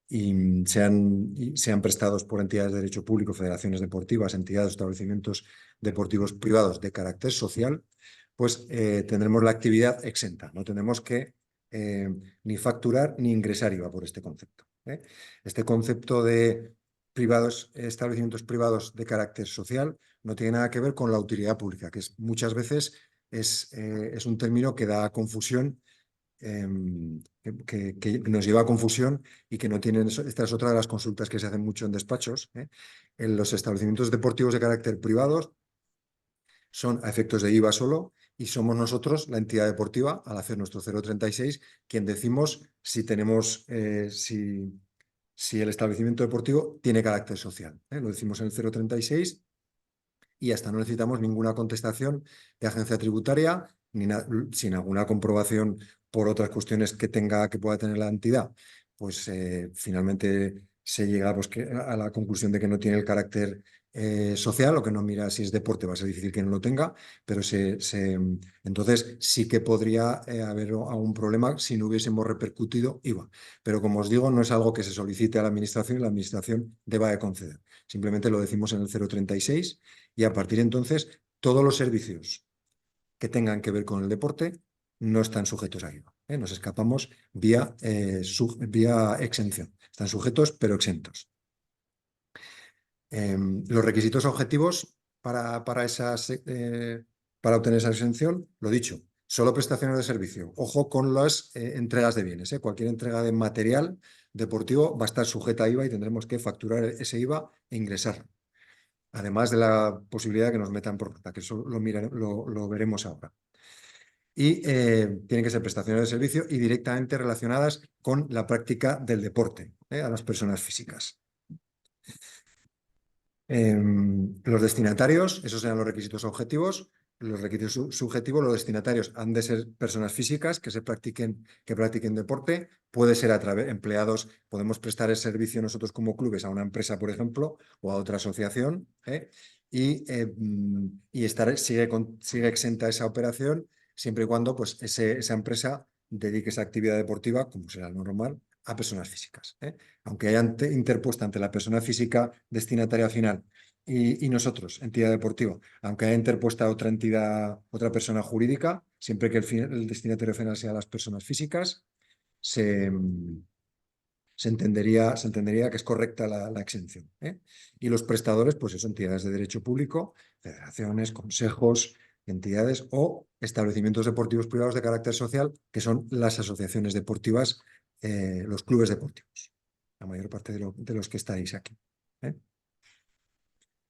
[SPEAKER 3] y sean prestados por entidades de derecho público, federaciones deportivas, entidades o establecimientos deportivos privados de carácter social, pues tendremos la actividad exenta. No tenemos que ni facturar ni ingresar IVA por este concepto. Este concepto de establecimientos privados de carácter social no tiene nada que ver con la utilidad pública, que muchas veces es un término que da confusión, que nos lleva a confusión y que no tienen. Esta es otra de las consultas que se hacen mucho en despachos. En los establecimientos deportivos de carácter privado son a efectos de IVA solo, y somos nosotros, la entidad deportiva, al hacer nuestro 036, quien decimos si tenemos, si el establecimiento deportivo tiene carácter social. Lo decimos en el 036 y hasta no necesitamos ninguna contestación de agencia tributaria, sin alguna comprobación por otras cuestiones que pueda tener la entidad, pues finalmente se llega a la conclusión de que no tiene el carácter social, o que no mira si es deporte. Va a ser difícil que no lo tenga, pero entonces sí que podría haber algún problema si no hubiésemos repercutido IVA. Pero, como os digo, no es algo que se solicite a la administración y la administración deba de conceder. Simplemente lo decimos en el 036, y a partir de entonces todos los servicios que tengan que ver con el deporte no están sujetos a IVA. Nos escapamos vía exención. Están sujetos pero exentos. Los requisitos objetivos para obtener esa exención, lo dicho, solo prestaciones de servicio. Ojo con las entregas de bienes. Cualquier entrega de material deportivo va a estar sujeta a IVA y tendremos que facturar ese IVA e ingresarlo. Además de la posibilidad de que nos metan por nota, que eso lo veremos ahora. Y tienen que ser prestaciones de servicio y directamente relacionadas con la práctica del deporte a las personas físicas. Los destinatarios, esos serán los requisitos objetivos. Los requisitos subjetivos, los destinatarios han de ser personas físicas que practiquen deporte. Puede ser empleados. Podemos prestar el servicio nosotros como clubes a una empresa, por ejemplo, o a otra asociación, y sigue exenta esa operación, siempre y cuando pues, esa empresa dedique esa actividad deportiva, como será lo normal, a personas físicas. Aunque haya interpuesta ante la persona física destinataria final y nosotros, entidad deportiva, aunque haya interpuesta otra entidad, otra persona jurídica, siempre que el destinatario final sea las personas físicas, se entendería que es correcta la exención. Y los prestadores, pues son entidades de derecho público, federaciones, consejos, entidades o establecimientos deportivos privados de carácter social, que son las asociaciones deportivas los clubes deportivos, la mayor parte de los que estáis aquí.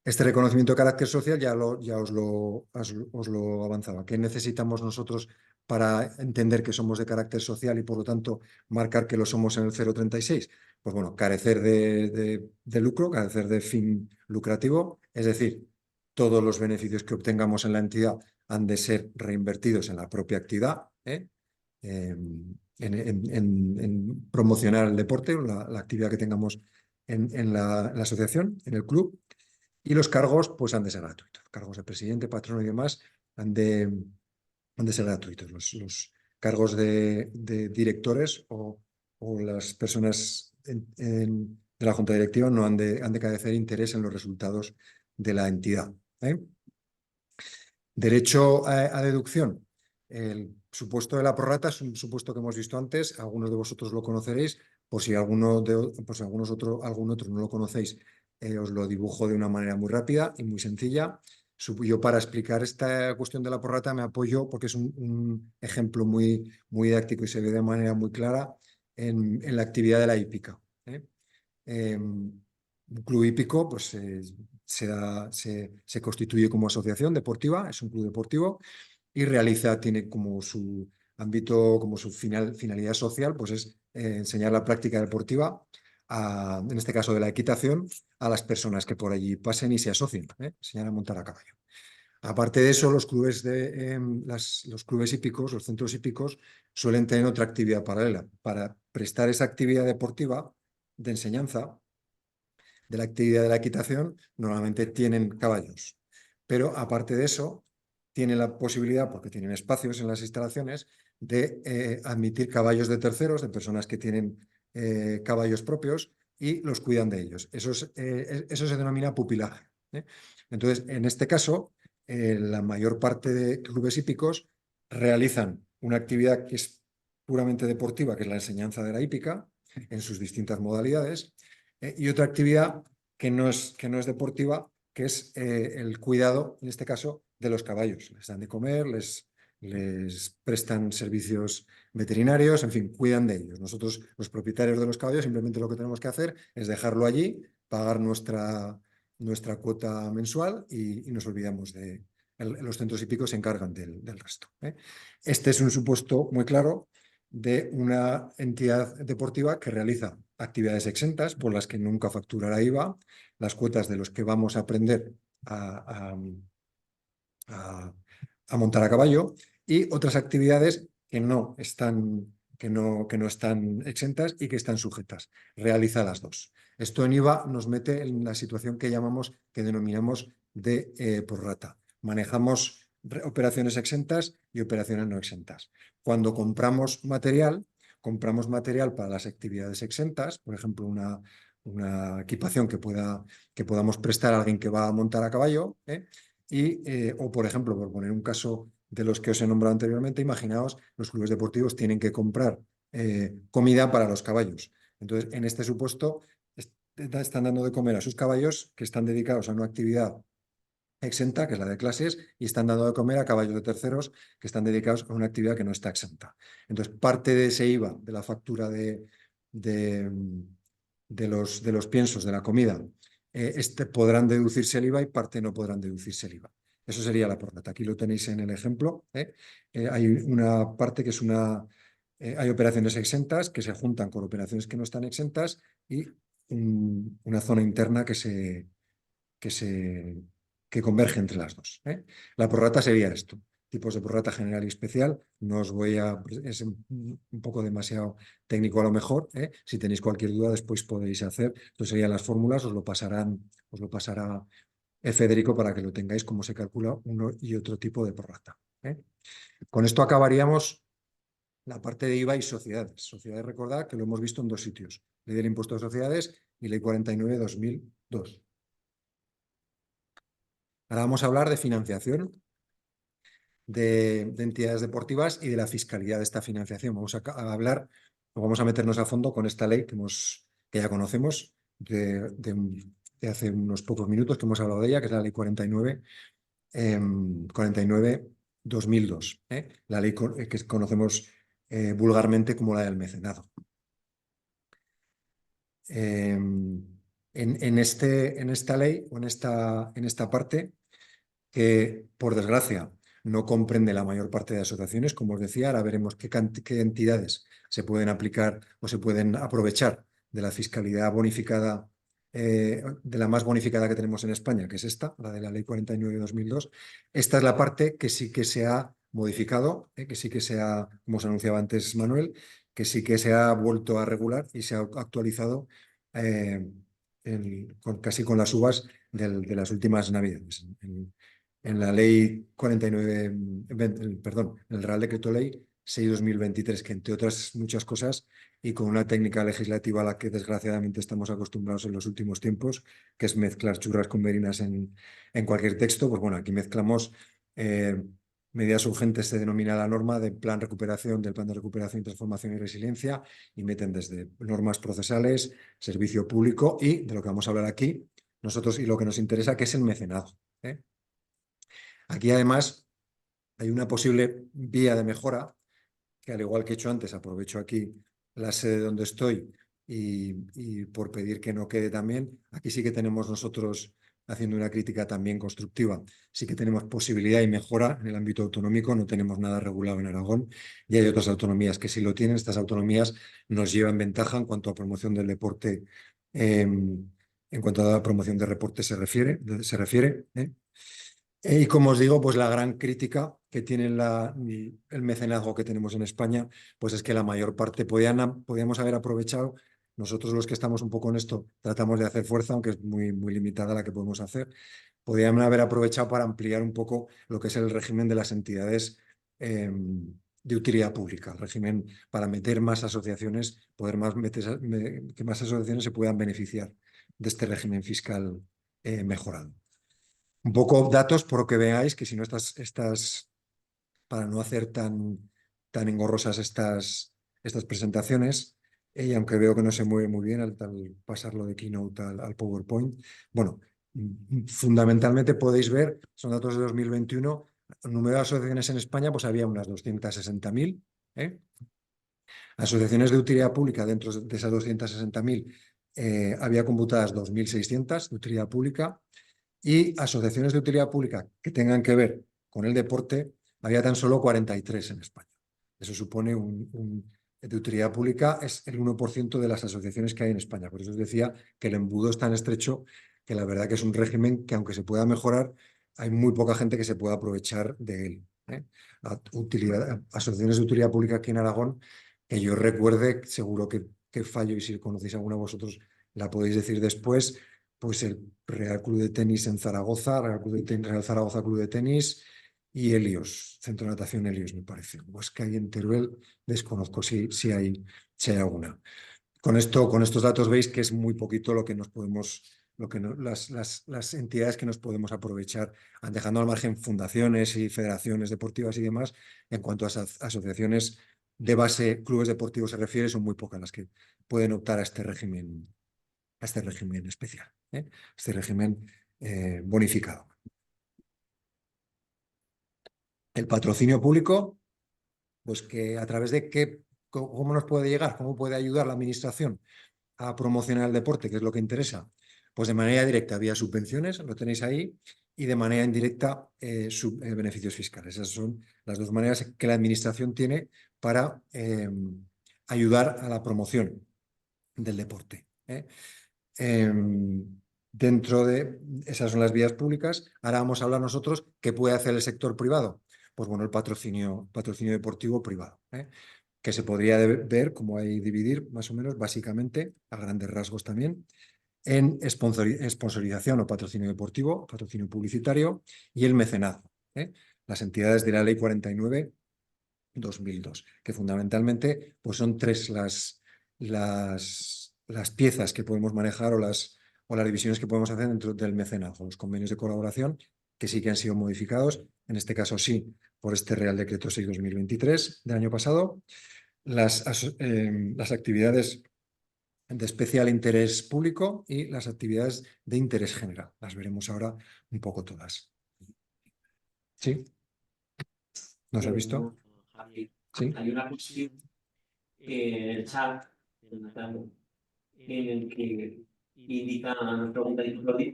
[SPEAKER 3] Este reconocimiento de carácter social ya os lo avanzaba. ¿Qué necesitamos nosotros para entender que somos de carácter social y por lo tanto marcar que lo somos en el 036? Pues bueno, carecer de lucro, carecer de fin lucrativo, es decir, todos los beneficios que obtengamos en la entidad han de ser reinvertidos en la propia actividad, en promocionar el deporte, la actividad que tengamos en la asociación, en el club. Y los cargos pues han de ser gratuitos. Cargos de presidente, patrono y demás han de ser gratuitos. Los cargos de directores o las personas de la junta directiva no han de carecer interés en los resultados de la entidad. Derecho a deducción. El supuesto de la prorrata es un supuesto que hemos visto antes. Algunos de vosotros lo conoceréis. Por si algún otro no lo conocéis, os lo dibujo de una manera muy rápida y muy sencilla. Yo para explicar esta cuestión de la prorrata me apoyo porque es un ejemplo muy didáctico y se ve de manera muy clara en la actividad de la hípica. Un club hípico pues, se constituye como asociación deportiva, es un club deportivo y tiene como su ámbito, como su finalidad social, pues es enseñar la práctica deportiva, en este caso de la equitación, a las personas que por allí pasen y se asocien, enseñar a montar a caballo. Aparte de eso, los clubes hípicos, los centros hípicos, suelen tener otra actividad paralela. Para prestar esa actividad deportiva de enseñanza de la actividad de la equitación, normalmente tienen caballos. Pero aparte de eso, tienen la posibilidad, porque tienen espacios en las instalaciones, de admitir caballos de terceros, de personas que tienen caballos propios y los cuidan de ellos. Eso se denomina pupilaje. Entonces, en este caso, la mayor parte de clubes hípicos realizan una actividad que es puramente deportiva, que es la enseñanza de la hípica, en sus distintas modalidades, y otra actividad que no es deportiva, que es el cuidado, en este caso, de los caballos. Les dan de comer, les prestan servicios veterinarios, en fin, cuidan de ellos. Nosotros, los propietarios de los caballos, simplemente lo que tenemos que hacer es dejarlo allí, pagar nuestra cuota mensual y nos olvidamos de... Los centros hípicos se encargan del resto. Este es un supuesto muy claro de una entidad deportiva que realiza actividades exentas por las que nunca facturará IVA, las cuotas de los que vamos a aprender a montar a caballo y otras actividades que no están exentas y que están sujetas. Realiza las dos. Esto en IVA nos mete en la situación que denominamos de prorrata. Manejamos operaciones exentas y operaciones no exentas. Cuando compramos material para las actividades exentas, por ejemplo, una equipación que podamos prestar a alguien que va a montar a caballo, o por ejemplo, por poner un caso de los que os he nombrado anteriormente, imaginaos, los clubes deportivos tienen que comprar comida para los caballos. Entonces, en este supuesto, están dando de comer a sus caballos que están dedicados a una actividad exenta, que es la de clases, y están dando de comer a caballos de terceros que están dedicados a una actividad que no está exenta. Entonces, parte de ese IVA, de la factura de los piensos, de la comida, podrán deducirse el IVA y parte no podrán deducirse el IVA. Eso sería la prorrata. Aquí lo tenéis en el ejemplo. Hay una parte que es hay operaciones exentas que se juntan con operaciones que no están exentas y una zona interna que converge entre las dos. La prorrata sería esto. Tipos de prorrata general y especial. No os voy a... Es un poco demasiado técnico a lo mejor. Si tenéis cualquier duda después podéis hacer. Entonces serían las fórmulas, os lo pasará Federico para que lo tengáis cómo se calcula uno y otro tipo de prorrata. Con esto acabaríamos la parte de IVA y sociedades. Sociedades, recordad que lo hemos visto en dos sitios. Ley del Impuesto de Sociedades y Ley 49/2002. Ahora vamos a hablar de financiación de entidades deportivas y de la fiscalidad de esta financiación. Vamos a meternos a fondo con esta ley que ya conocemos de hace unos pocos minutos que hemos hablado de ella, que es la Ley 49/2002. La ley que conocemos vulgarmente como la del mecenado. en esta ley o en esta parte que, por desgracia, no comprende la mayor parte de asociaciones. Como os decía, ahora veremos qué entidades se pueden aplicar o se pueden aprovechar de la fiscalidad bonificada, de la más bonificada que tenemos en España, que es esta, la de la Ley 49 de 2002. Esta es la parte que sí que se ha modificado, que sí que se ha, como os anunciaba antes Manuel, que sí que se ha vuelto a regular y se ha actualizado casi con las uvas de las últimas Navidades. En la Ley 49, perdón, en el Real Decreto Ley 6/2023, que entre otras muchas cosas, y con una técnica legislativa a la que desgraciadamente estamos acostumbrados en los últimos tiempos, que es mezclar churras con merinas en cualquier texto, pues bueno, aquí mezclamos medidas urgentes, se denomina la norma del plan de recuperación, transformación y resiliencia, y meten desde normas procesales, servicio público y de lo que vamos a hablar aquí, nosotros y lo que nos interesa, que es el mecenazgo. Aquí además hay una posible vía de mejora, que al igual que he hecho antes, aprovecho aquí la sede donde estoy y por pedir que no quede también, aquí sí que tenemos nosotros, haciendo una crítica también constructiva, sí que tenemos posibilidad y mejora en el ámbito autonómico, no tenemos nada regulado en Aragón y hay otras autonomías que sí lo tienen. Estas autonomías nos llevan ventaja en cuanto a promoción del deporte, en cuanto a la promoción de deporte se refiere. Y como os digo, pues la gran crítica que tiene el mecenazgo que tenemos en España, pues es que la mayor parte podíamos haber aprovechado. Nosotros los que estamos un poco en esto tratamos de hacer fuerza, aunque es muy, muy limitada la que podemos hacer. Podrían haber aprovechado para ampliar un poco lo que es el régimen de las entidades de utilidad pública, el régimen para meter más asociaciones, que más asociaciones se puedan beneficiar de este régimen fiscal mejorado. Un poco datos por lo que veáis, que si no para no hacer tan engorrosas estas presentaciones, y aunque veo que no se mueve muy bien al pasarlo de Keynote al PowerPoint, bueno, fundamentalmente podéis ver, son datos de 2021, el número de asociaciones en España, pues había unas 260.000, asociaciones de utilidad pública. Dentro de esas 260.000 había computadas 2.600 de utilidad pública, y asociaciones de utilidad pública que tengan que ver con el deporte, había tan solo 43 en España. Eso supone de utilidad pública, es el 1% de las asociaciones que hay en España. Por eso os decía que el embudo es tan estrecho que la verdad que es un régimen que, aunque se pueda mejorar, hay muy poca gente que se pueda aprovechar de él. Asociaciones de utilidad pública aquí en Aragón, que yo recuerde, seguro que fallo, y si conocéis alguna de vosotros la podéis decir después, pues el Real Club de Tenis en Zaragoza, Real Zaragoza Club de Tenis y Helios, Centro de Natación Helios, me parece. Pues que hay en Teruel, desconozco si hay alguna. Con estos datos veis que es muy poquito lo que nos podemos, las entidades que nos podemos aprovechar, dejando al margen fundaciones y federaciones deportivas y demás. En cuanto a asociaciones de base, clubes deportivos se refiere, son muy pocas las que pueden optar a este régimen especial, este régimen bonificado. El patrocinio público, pues que a través de cómo nos puede llegar, cómo puede ayudar la administración a promocionar el deporte, que es lo que interesa, pues de manera directa vía subvenciones, lo tenéis ahí, y de manera indirecta beneficios fiscales. Esas son las dos maneras que la administración tiene para ayudar a la promoción del deporte. Dentro de esas son las vías públicas. Ahora vamos a hablar nosotros qué puede hacer el sector privado. Pues bueno, el patrocinio deportivo privado, que se podría ver, como hay dividir más o menos, básicamente, a grandes rasgos también, en sponsorización o patrocinio deportivo, patrocinio publicitario y el mecenazgo. Las entidades de la Ley 49/2002, que fundamentalmente pues son tres las piezas que podemos manejar o las divisiones que podemos hacer dentro del mecenazgo. Los convenios de colaboración, que sí que han sido modificados, en este caso sí, por este Real Decreto 6/2023 del año pasado. Las actividades de especial interés público y las actividades de interés general. Las veremos ahora un poco todas. ¿Sí? ¿Nos has visto?
[SPEAKER 2] Javier,
[SPEAKER 3] Sí.
[SPEAKER 2] hay una cuestión en el chat en el que indica, nos pregunta,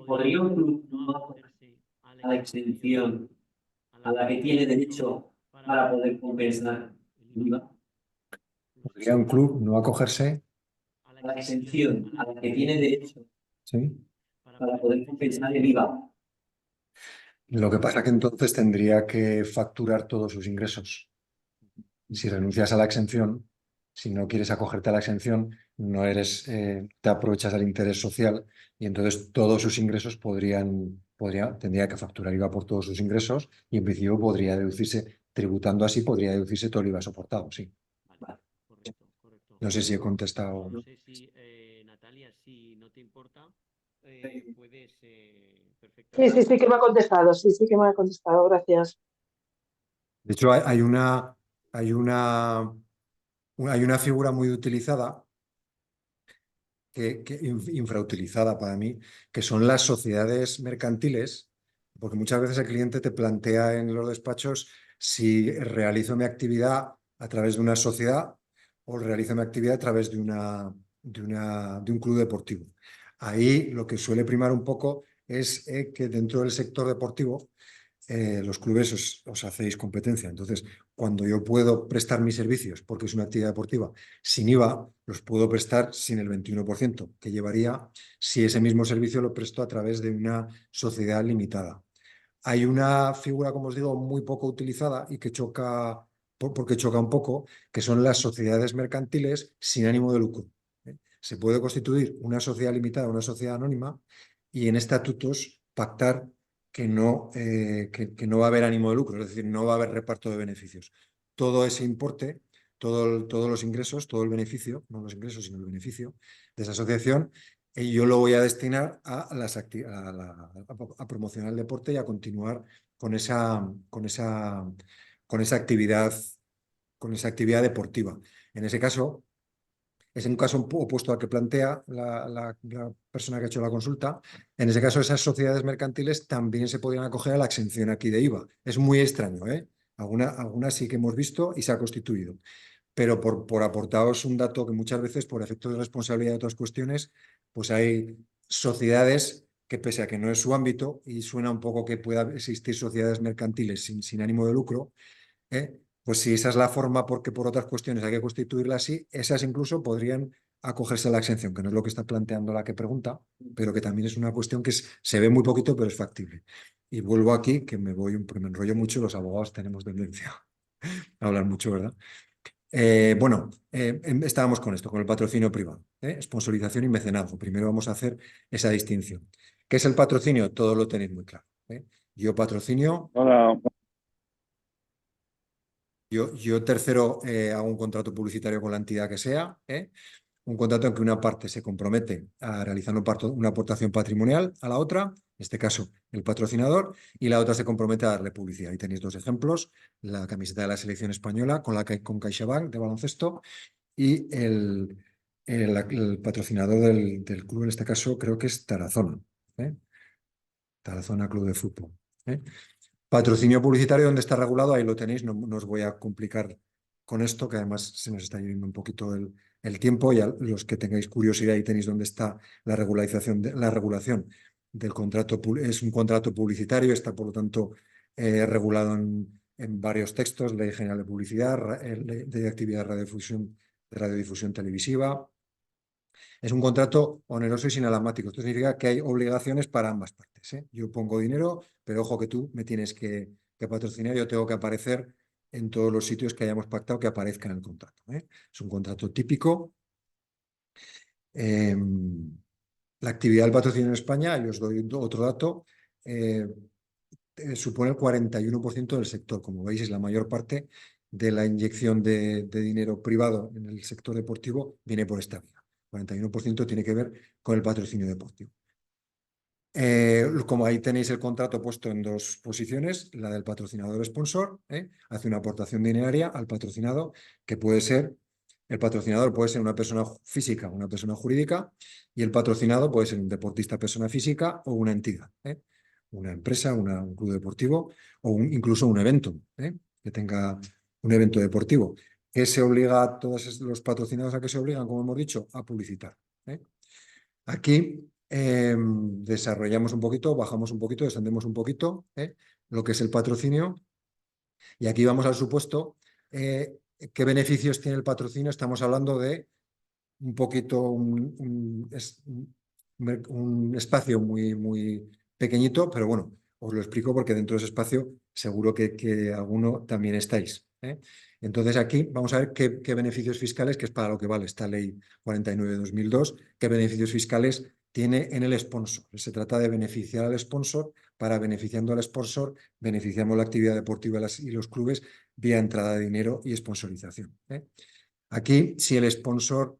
[SPEAKER 2] ¿podría un club no acogerse a la exención a la que tiene derecho para poder compensar el IVA?
[SPEAKER 3] ¿Podría un club no acogerse?
[SPEAKER 2] A la exención a la que tiene derecho
[SPEAKER 3] ¿Sí?
[SPEAKER 2] para poder compensar el IVA.
[SPEAKER 3] Lo que pasa es que entonces tendría que facturar todos sus ingresos. Si renuncias a la exención, si no quieres acogerte a la exención, no eres, te aprovechas del interés social y entonces todos sus ingresos tendría que facturar IVA por todos sus ingresos y en principio podría deducirse, tributando así, podría deducirse todo el IVA soportado, sí.
[SPEAKER 2] Vale, correcto, correcto.
[SPEAKER 3] No sé si he contestado.
[SPEAKER 2] No sé si, Natalia, si no te importa, puedes
[SPEAKER 4] Sí,
[SPEAKER 2] perfectamente.
[SPEAKER 4] sí, sí que me ha contestado, sí, sí que me ha contestado, gracias.
[SPEAKER 3] De hecho, hay una figura muy utilizada, infrautilizada para mí, que son las sociedades mercantiles, porque muchas veces el cliente te plantea en los despachos si realizo mi actividad a través de una sociedad o realizo mi actividad a través de un club deportivo. Ahí lo que suele primar un poco es que dentro del sector deportivo los clubes os hacéis competencia. Entonces, cuando yo puedo prestar mis servicios, porque es una actividad deportiva, sin IVA, los puedo prestar sin el 21% que llevaría si ese mismo servicio lo presto a través de una sociedad limitada. Hay una figura, como os digo, muy poco utilizada y que choca, porque choca un poco, que son las sociedades mercantiles sin ánimo de lucro. Se puede constituir una sociedad limitada, una sociedad anónima, y en estatutos pactar que que no va a haber ánimo de lucro, es decir, no va a haber reparto de beneficios. Todo ese importe, todos los ingresos, todo el beneficio, no los ingresos, sino el beneficio de esa asociación, yo lo voy a destinar a promocionar el deporte y a continuar con esa actividad, deportiva. En ese caso, es un caso opuesto al que plantea la persona que ha hecho la consulta. En ese caso, esas sociedades mercantiles también se podrían acoger a la exención aquí de IVA. Es muy extraño, ¿eh? Algunas sí que hemos visto y se ha constituido. Pero por aportaros un dato que muchas veces, por efectos de responsabilidad de otras cuestiones, pues hay sociedades que, pese a que no es su ámbito, y suena un poco que pueda existir sociedades mercantiles sin ánimo de lucro, pues si esa es la forma porque por otras cuestiones hay que constituirla así, esas incluso podrían acogerse a la exención, que no es lo que está planteando la que pregunta, pero que también es una cuestión que se ve muy poquito, pero es factible. Y vuelvo aquí, que me enrollo mucho, los abogados tenemos tendencia a hablar mucho, ¿verdad? Bueno, estábamos con esto, con el patrocinio privado, sponsorización y mecenazgo. Primero vamos a hacer esa distinción. ¿Qué es el patrocinio? Todo lo tenéis muy claro. Yo patrocinio.
[SPEAKER 5] Hola.
[SPEAKER 3] Yo tercero hago un contrato publicitario con la entidad que sea, un contrato en que una parte se compromete a realizar una aportación patrimonial a la otra, en este caso el patrocinador, y la otra se compromete a darle publicidad. Ahí tenéis dos ejemplos, la camiseta de la selección española con CaixaBank de baloncesto y el patrocinador del club, en este caso creo que es Tarazona, Tarazona Club de Fútbol. Patrocinio publicitario, ¿dónde está regulado? Ahí lo tenéis, no os voy a complicar con esto, que además se nos está yendo un poquito el tiempo. Y a los que tengáis curiosidad, ahí tenéis dónde está la regulación del contrato. Es un contrato publicitario, está por lo tanto regulado en varios textos, Ley General de Publicidad, Ley de Actividad de Radiodifusión Televisiva. Es un contrato oneroso y sinalamático. Esto significa que hay obligaciones para ambas partes. Yo pongo dinero, pero ojo que tú me tienes que patrocinar. Yo tengo que aparecer en todos los sitios que hayamos pactado que aparezca en el contrato. Es un contrato típico. La actividad del patrocinio en España, y os doy otro dato, supone el 41% del sector. Como veis, es la mayor parte de la inyección de dinero privado en el sector deportivo viene por esta vía. 41% tiene que ver con el patrocinio deportivo. Como ahí tenéis el contrato puesto en dos posiciones, la del patrocinador sponsor, hace una aportación dineraria al patrocinado, que puede ser, el patrocinador puede ser una persona física o una persona jurídica, y el patrocinado puede ser un deportista, persona física o una entidad, una empresa, un club deportivo o incluso un evento, que tenga un evento deportivo. ¿Qué se obliga a todos los patrocinados a que se obligan, como hemos dicho? A publicitar. Aquí desarrollamos un poquito, bajamos un poquito, descendemos un poquito lo que es el patrocinio. Y aquí vamos al supuesto. ¿Qué beneficios tiene el patrocinio? Estamos hablando de un poquito un espacio muy pequeñito, pero bueno, os lo explico porque dentro de ese espacio seguro que alguno también estáis. Entonces aquí vamos a ver qué beneficios fiscales, que es para lo que vale esta ley 49 de 2002, qué beneficios fiscales tiene en el sponsor. Se trata de beneficiar al sponsor. Para beneficiando al sponsor, beneficiamos la actividad deportiva y los clubes vía entrada de dinero y sponsorización. Aquí, si el sponsor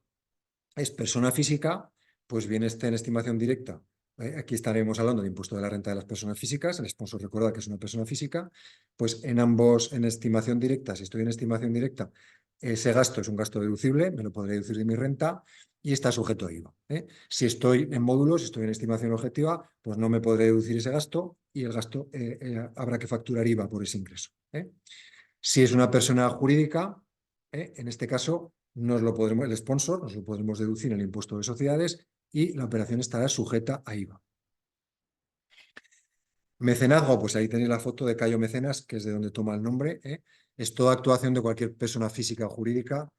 [SPEAKER 3] es persona física, pues bien esté en estimación directa. Aquí estaremos hablando de impuesto de la renta de las personas físicas. El sponsor recuerda que es una persona física. Pues en ambos, en estimación directa, si estoy en estimación directa, ese gasto es un gasto deducible, me lo podré deducir de mi renta y está sujeto a IVA. Si estoy en módulos, si estoy en estimación objetiva, pues no me podré deducir ese gasto y el gasto habrá que facturar IVA por ese ingreso. Si es una persona jurídica, en este caso el sponsor nos lo podremos deducir en el impuesto de sociedades y la operación estará sujeta a IVA. Mecenazgo, pues ahí tenéis la foto de Cayo Mecenas, que es de donde toma el nombre. Es toda actuación de cualquier persona física o jurídica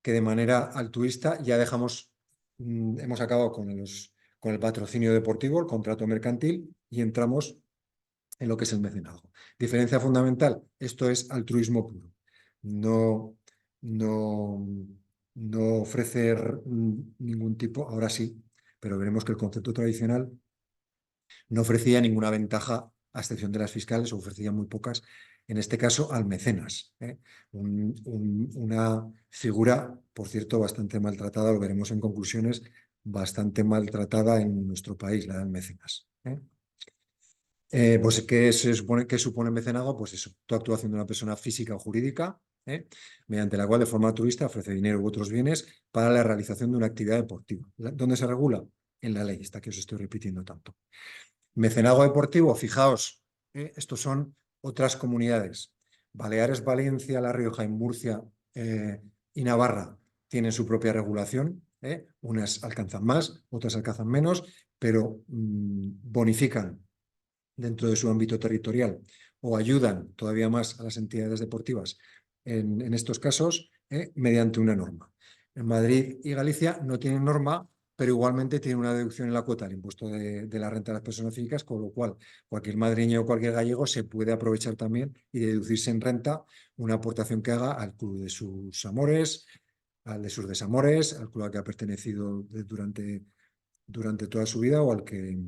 [SPEAKER 3] que de manera altruista ya hemos acabado con el patrocinio deportivo, el contrato mercantil, y entramos en lo que es el mecenazgo. Diferencia fundamental, esto es altruismo puro. No ofrece ningún tipo, ahora sí, pero veremos que el concepto tradicional no ofrecía ninguna ventaja, a excepción de las fiscales, o ofrecía muy pocas, en este caso al mecenas. Una figura, por cierto, bastante maltratada, lo veremos en conclusiones, bastante maltratada en nuestro país, la del mecenas. Pues, ¿qué supone mecenazgo? Pues eso, toda actuación de una persona física o jurídica, mediante la cual de forma altruista ofrece dinero u otros bienes para la realización de una actividad deportiva. ¿Dónde se regula? En la ley, esta que os estoy repitiendo tanto. Mecenazgo deportivo, fijaos, estos son otras comunidades. Baleares, Valencia, La Rioja y Murcia y Navarra tienen su propia regulación. Unas alcanzan más, otras alcanzan menos, pero bonifican dentro de su ámbito territorial o ayudan todavía más a las entidades deportivas en estos casos mediante una norma. En Madrid y Galicia no tienen norma, pero igualmente tienen una deducción en la cuota del impuesto de la renta de las personas físicas, con lo cual cualquier madrileño o cualquier gallego se puede aprovechar también y deducirse en renta una aportación que haga al club de sus amores, al de sus desamores, al club al que ha pertenecido durante toda su vida o al que...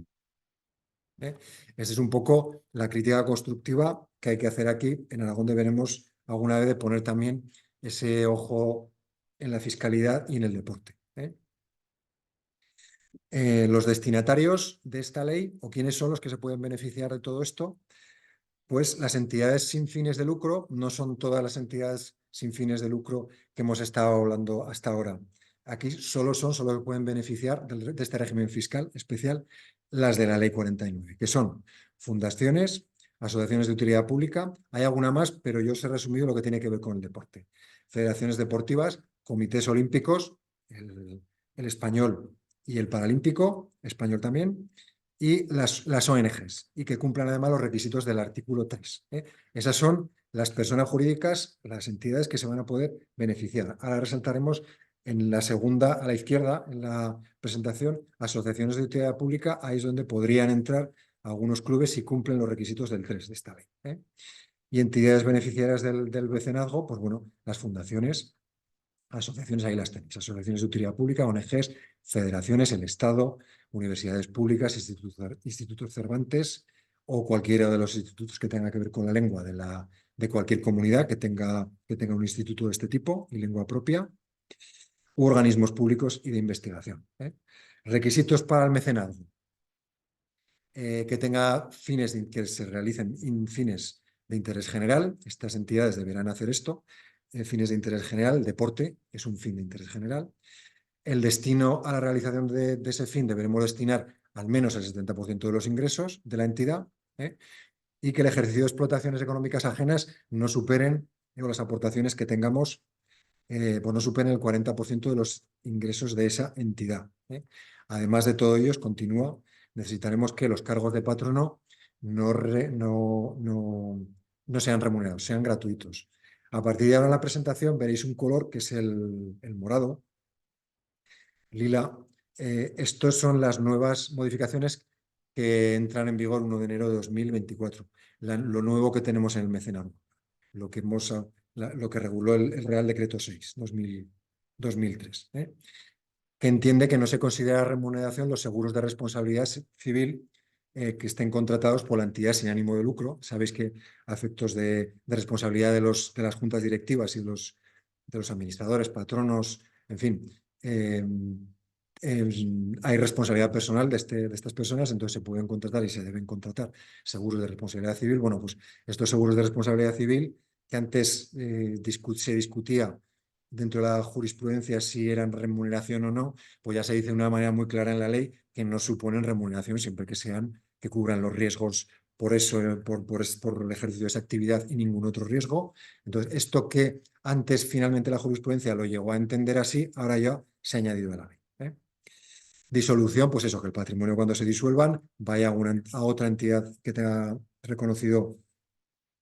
[SPEAKER 3] Esa es un poco la crítica constructiva que hay que hacer aquí. En Aragón deberemos alguna vez de poner también ese ojo en la fiscalidad y en el deporte. Los destinatarios de esta ley, o quiénes son los que se pueden beneficiar de todo esto, pues las entidades sin fines de lucro no son todas las entidades sin fines de lucro que hemos estado hablando hasta ahora. Aquí solo se pueden beneficiar de este régimen fiscal especial las de la Ley 49, que son fundaciones, asociaciones de utilidad pública, hay alguna más, pero yo os he resumido lo que tiene que ver con el deporte. Federaciones deportivas, comités olímpicos, el español y el paralímpico, español también, y las ONGs, y que cumplan además los requisitos del artículo 3. Esas son las personas jurídicas, las entidades que se van a poder beneficiar. Ahora resaltaremos en la segunda, a la izquierda, en la presentación, asociaciones de utilidad pública, ahí es donde podrían entrar algunos clubes si cumplen los requisitos del 3 de esta ley. Y entidades beneficiarias del mecenazgo, pues bueno, las fundaciones, asociaciones, ahí las tenéis, asociaciones de utilidad pública, ONGs, federaciones, el Estado, universidades públicas, institutos Cervantes o cualquiera de los institutos que tenga que ver con la lengua de cualquier comunidad que tenga un instituto de este tipo y lengua propia, u organismos públicos y de investigación. Requisitos para el mecenazgo. Que tenga que se realicen fines de interés general. Estas entidades deberán hacer esto. Fines de interés general, el deporte es un fin de interés general. El destino a la realización de ese fin deberemos destinar al menos el 70% de los ingresos de la entidad y que el ejercicio de explotaciones económicas ajenas no superen, o las aportaciones que tengamos, pues no superen el 40% de los ingresos de esa entidad. Además de todo ello, continúa, necesitaremos que los cargos de patrono no sean remunerados, sean gratuitos. A partir de ahora en la presentación veréis un color que es el morado, lila. Estas son las nuevas modificaciones que entran en vigor 1 de enero de 2024. Lo nuevo que tenemos en el mecenazgo, lo que reguló el Real Decreto 6, 2003, que entiende que no se considera remuneración los seguros de responsabilidad civil que estén contratados por la entidad sin ánimo de lucro. Sabéis que a efectos de responsabilidad de las juntas directivas y de los administradores, patronos, en fin, hay responsabilidad personal de estas personas, entonces se pueden contratar y se deben contratar seguros de responsabilidad civil. Bueno, pues estos seguros de responsabilidad civil que antes se discutía dentro de la jurisprudencia si eran remuneración o no, pues ya se dice de una manera muy clara en la ley que no suponen remuneración siempre que cubran los riesgos por eso, por el ejercicio de esa actividad y ningún otro riesgo. Entonces, esto que antes finalmente la jurisprudencia lo llegó a entender así, ahora ya se ha añadido a la ley. Disolución, pues eso, que el patrimonio cuando se disuelvan vaya a otra entidad que tenga reconocido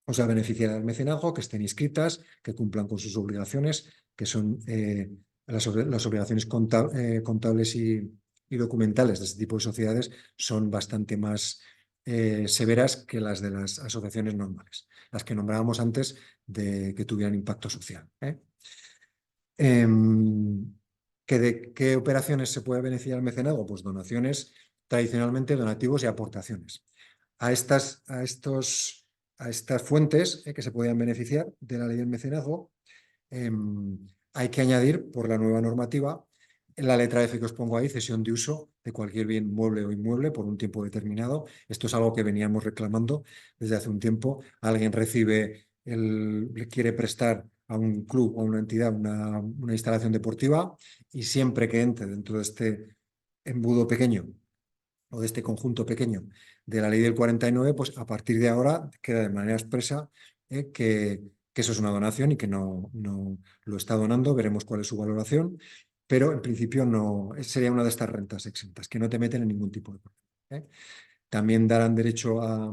[SPEAKER 3] o sea, beneficiar del mecenazgo, que estén inscritas, que cumplan con sus obligaciones, que son las obligaciones contables y documentales de este tipo de sociedades son bastante más severas que las de las asociaciones normales, las que nombrábamos antes de que tuvieran impacto social. ¿De qué operaciones se puede beneficiar el mecenazgo? Pues donaciones, tradicionalmente donativos y aportaciones. A estas fuentes que se podían beneficiar de la ley del mecenazgo, hay que añadir por la nueva normativa en la letra F que os pongo ahí, cesión de uso de cualquier bien mueble o inmueble por un tiempo determinado. Esto es algo que veníamos reclamando desde hace un tiempo. Alguien le quiere prestar a un club o a una entidad una instalación deportiva y siempre que entre dentro de este embudo pequeño o de este conjunto pequeño de la ley del 49, pues a partir de ahora queda de manera expresa que eso es una donación y que no lo está donando. Veremos cuál es su valoración, pero en principio no sería una de estas rentas exentas, que no te meten en ningún tipo de problema. También darán derecho a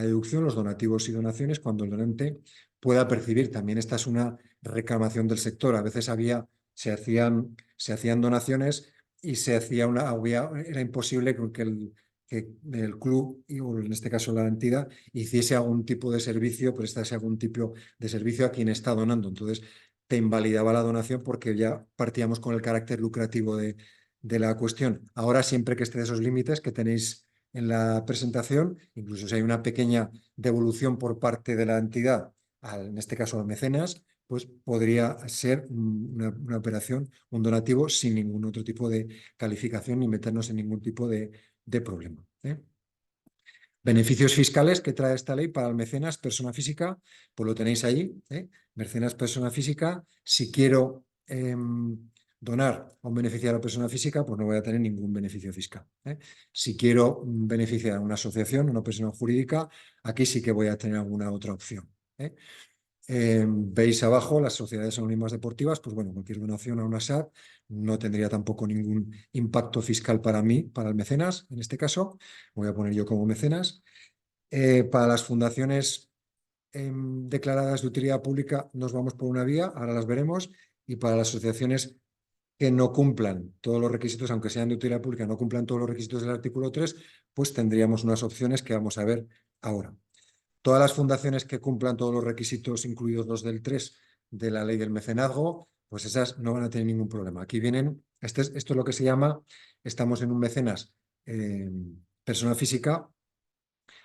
[SPEAKER 3] deducción los donativos y donaciones cuando el donante pueda percibir. También esta es una reclamación del sector. A veces se hacían donaciones y era imposible que el club, o en este caso la entidad, hiciese algún tipo de servicio, prestase algún tipo de servicio a quien está donando. Entonces, te invalidaba la donación porque ya partíamos con el carácter lucrativo de la cuestión. Ahora, siempre que esté de esos límites que tenéis en la presentación, incluso si hay una pequeña devolución por parte de la entidad, en este caso al mecenas, pues podría ser una operación, un donativo sin ningún otro tipo de calificación ni meternos en ningún tipo de problema. Beneficios fiscales que trae esta ley para el mecenas, persona física, pues lo tenéis ahí. Mecenas, persona física. Si quiero donar a un beneficiario a persona física, pues no voy a tener ningún beneficio fiscal. Si quiero beneficiar a una asociación, una persona jurídica, aquí sí que voy a tener alguna otra opción. Veis abajo las sociedades anónimas deportivas, pues bueno, cualquier donación a una SAD no tendría tampoco ningún impacto fiscal para mí, para el mecenas, en este caso, voy a poner yo como mecenas. Para las fundaciones declaradas de utilidad pública nos vamos por una vía, ahora las veremos, y para las asociaciones que no cumplan todos los requisitos, aunque sean de utilidad pública, no cumplan todos los requisitos del artículo 3, pues tendríamos unas opciones que vamos a ver ahora. Todas las fundaciones que cumplan todos los requisitos, incluidos los del 3 de la ley del mecenazgo, pues esas no van a tener ningún problema. Aquí vienen, esto es lo que se llama, estamos en un mecenas persona física,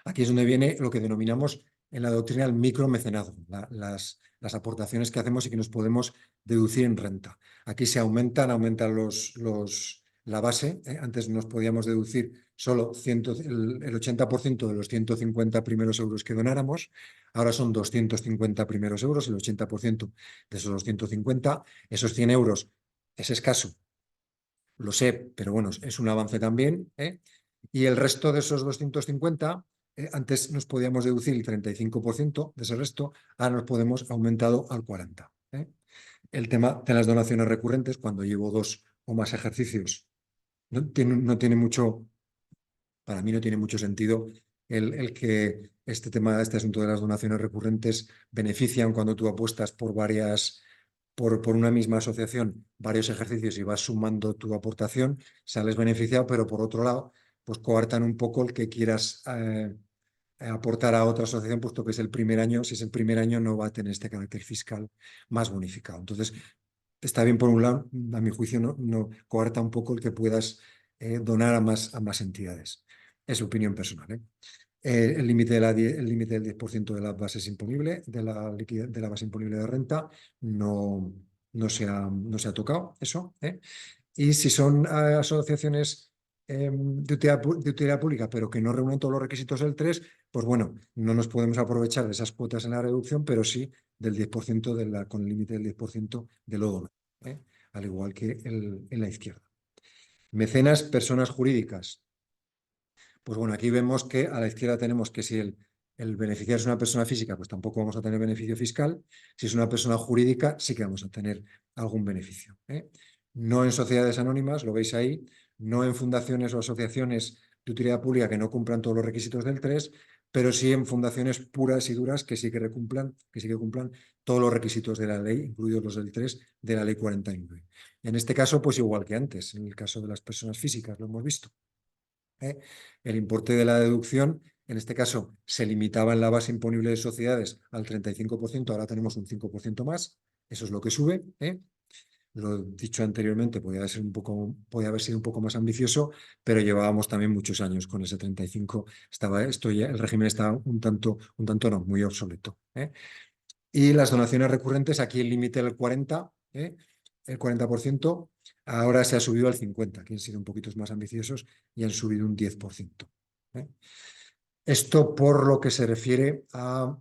[SPEAKER 3] aquí es donde viene lo que denominamos en la doctrina el micromecenazgo, las aportaciones que hacemos y que nos podemos deducir en renta. Aquí se aumentan la base, antes nos podíamos deducir solo el 80% de los 150 primeros euros que donáramos, ahora son 250 primeros euros, el 80% de esos 250, esos 100 euros es escaso, lo sé, pero bueno, es un avance también, y el resto de esos 250, antes nos podíamos deducir el 35% de ese resto, ahora nos podemos aumentado al 40%. El tema de las donaciones recurrentes, cuando llevo 2 o más ejercicios no tiene mucho, para mí no tiene mucho sentido el que este asunto de las donaciones recurrentes benefician cuando tú apuestas por por una misma asociación, varios ejercicios y vas sumando tu aportación, sales beneficiado, pero por otro lado, pues coartan un poco el que quieras aportar a otra asociación, puesto que es el primer año. Si es el primer año, no va a tener este carácter fiscal más bonificado. Entonces, está bien por un lado, a mi juicio, no coarta un poco el que puedas donar a más entidades. Es opinión personal, ¿eh? El límite del 10% de la base imponible, de la base imponible de renta, no se ha tocado eso, ¿eh? Y si son asociaciones de utilidad pública, pero que no reúnen todos los requisitos del 3, pues bueno, no nos podemos aprovechar de esas cuotas en la reducción, pero sí del 10% con el límite del 10% de lo donado, ¿eh? Al igual que en la izquierda. Mecenas, personas jurídicas. Pues bueno, aquí vemos que a la izquierda tenemos que si el beneficiario es una persona física, pues tampoco vamos a tener beneficio fiscal. Si es una persona jurídica, sí que vamos a tener algún beneficio, ¿eh? No en sociedades anónimas, lo veis ahí, no en fundaciones o asociaciones de utilidad pública que no cumplan todos los requisitos del 3, pero sí en fundaciones puras y duras que sí que cumplan todos los requisitos de la ley, incluidos los del 3 de la ley 49. En este caso, pues igual que antes, en el caso de las personas físicas, lo hemos visto. El importe de la deducción, en este caso, se limitaba en la base imponible de sociedades al 35%, ahora tenemos un 5% más, eso es lo que sube, ¿eh? Lo dicho anteriormente, podía haber sido un poco más ambicioso, pero llevábamos también muchos años con ese 35. El régimen estaba un tanto no, muy obsoleto, ¿eh? Y las donaciones recurrentes, aquí el límite era el 40%, ¿eh? El 40%, ahora se ha subido al 50%, que han sido un poquito más ambiciosos y han subido un 10%, ¿eh? Esto por lo que se refiere a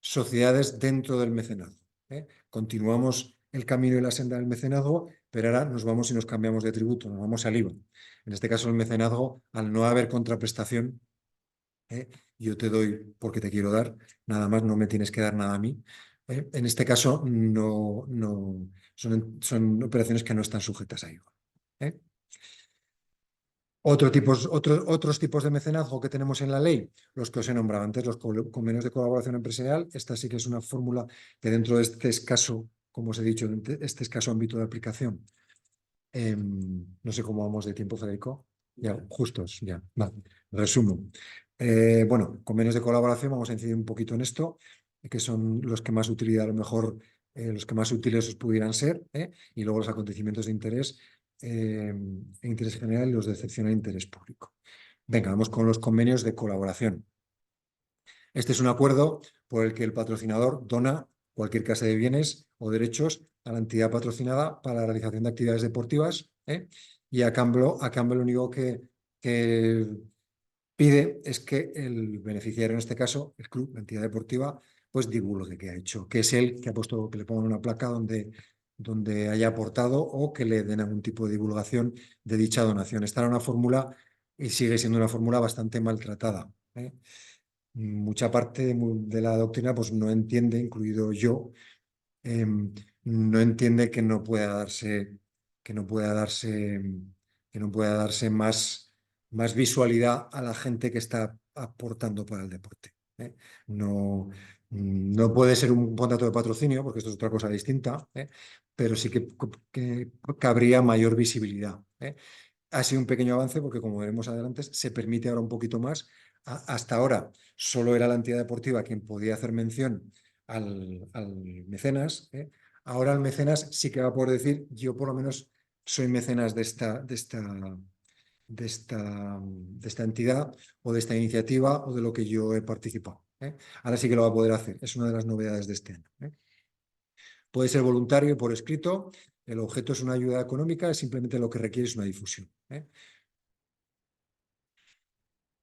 [SPEAKER 3] sociedades dentro del mecenazgo, ¿eh? Continuamos el camino y la senda del mecenazgo, pero ahora nos vamos y nos cambiamos de tributo, nos vamos al IVA. En este caso, el mecenazgo, al no haber contraprestación, yo te doy porque te quiero dar, nada más, no me tienes que dar nada a mí. En este caso, son operaciones que no están sujetas a IVA, ¿eh? Otros tipos de mecenazgo que tenemos en la ley, los que os he nombrado antes, los convenios de colaboración empresarial. Esta sí que es una fórmula que dentro de este escaso, como os he dicho, este escaso ámbito de aplicación, no sé cómo vamos de tiempo, Federico. Ya, justos, ya. Vale. Resumo. Bueno, convenios de colaboración, vamos a incidir un poquito en esto, que son los que más utilidad, a lo mejor, los que más útiles os pudieran ser, y luego los acontecimientos de interés general y los de excepción a interés público. Venga, vamos con los convenios de colaboración. Este es un acuerdo por el que el patrocinador dona cualquier clase de bienes o derechos a la entidad patrocinada para la realización de actividades deportivas, y a cambio lo único que pide es que el beneficiario, en este caso, el club, la entidad deportiva, pues divulgue qué ha hecho, que es él que ha puesto, que le pongan una placa donde haya aportado o que le den algún tipo de divulgación de dicha donación. Esta era una fórmula y sigue siendo una fórmula bastante maltratada, ¿eh? Mucha parte de la doctrina pues no entiende, incluido yo, no entiende que no pueda darse más visualidad a la gente que está aportando para el deporte, ¿eh? No puede ser un contrato de patrocinio, porque esto es otra cosa distinta, pero sí que cabría mayor visibilidad, ¿eh? Ha sido un pequeño avance porque, como veremos adelante, se permite ahora un poquito más. Hasta ahora solo era la entidad deportiva quien podía hacer mención al mecenas, ¿eh? Ahora el mecenas sí que va a poder decir: yo por lo menos soy mecenas de esta entidad o de esta iniciativa o de lo que yo he participado, ¿eh? Ahora sí que lo va a poder hacer. Es una de las novedades de este año, ¿eh? Puede ser voluntario y por escrito. El objeto es una ayuda económica, simplemente lo que requiere es una difusión, ¿eh?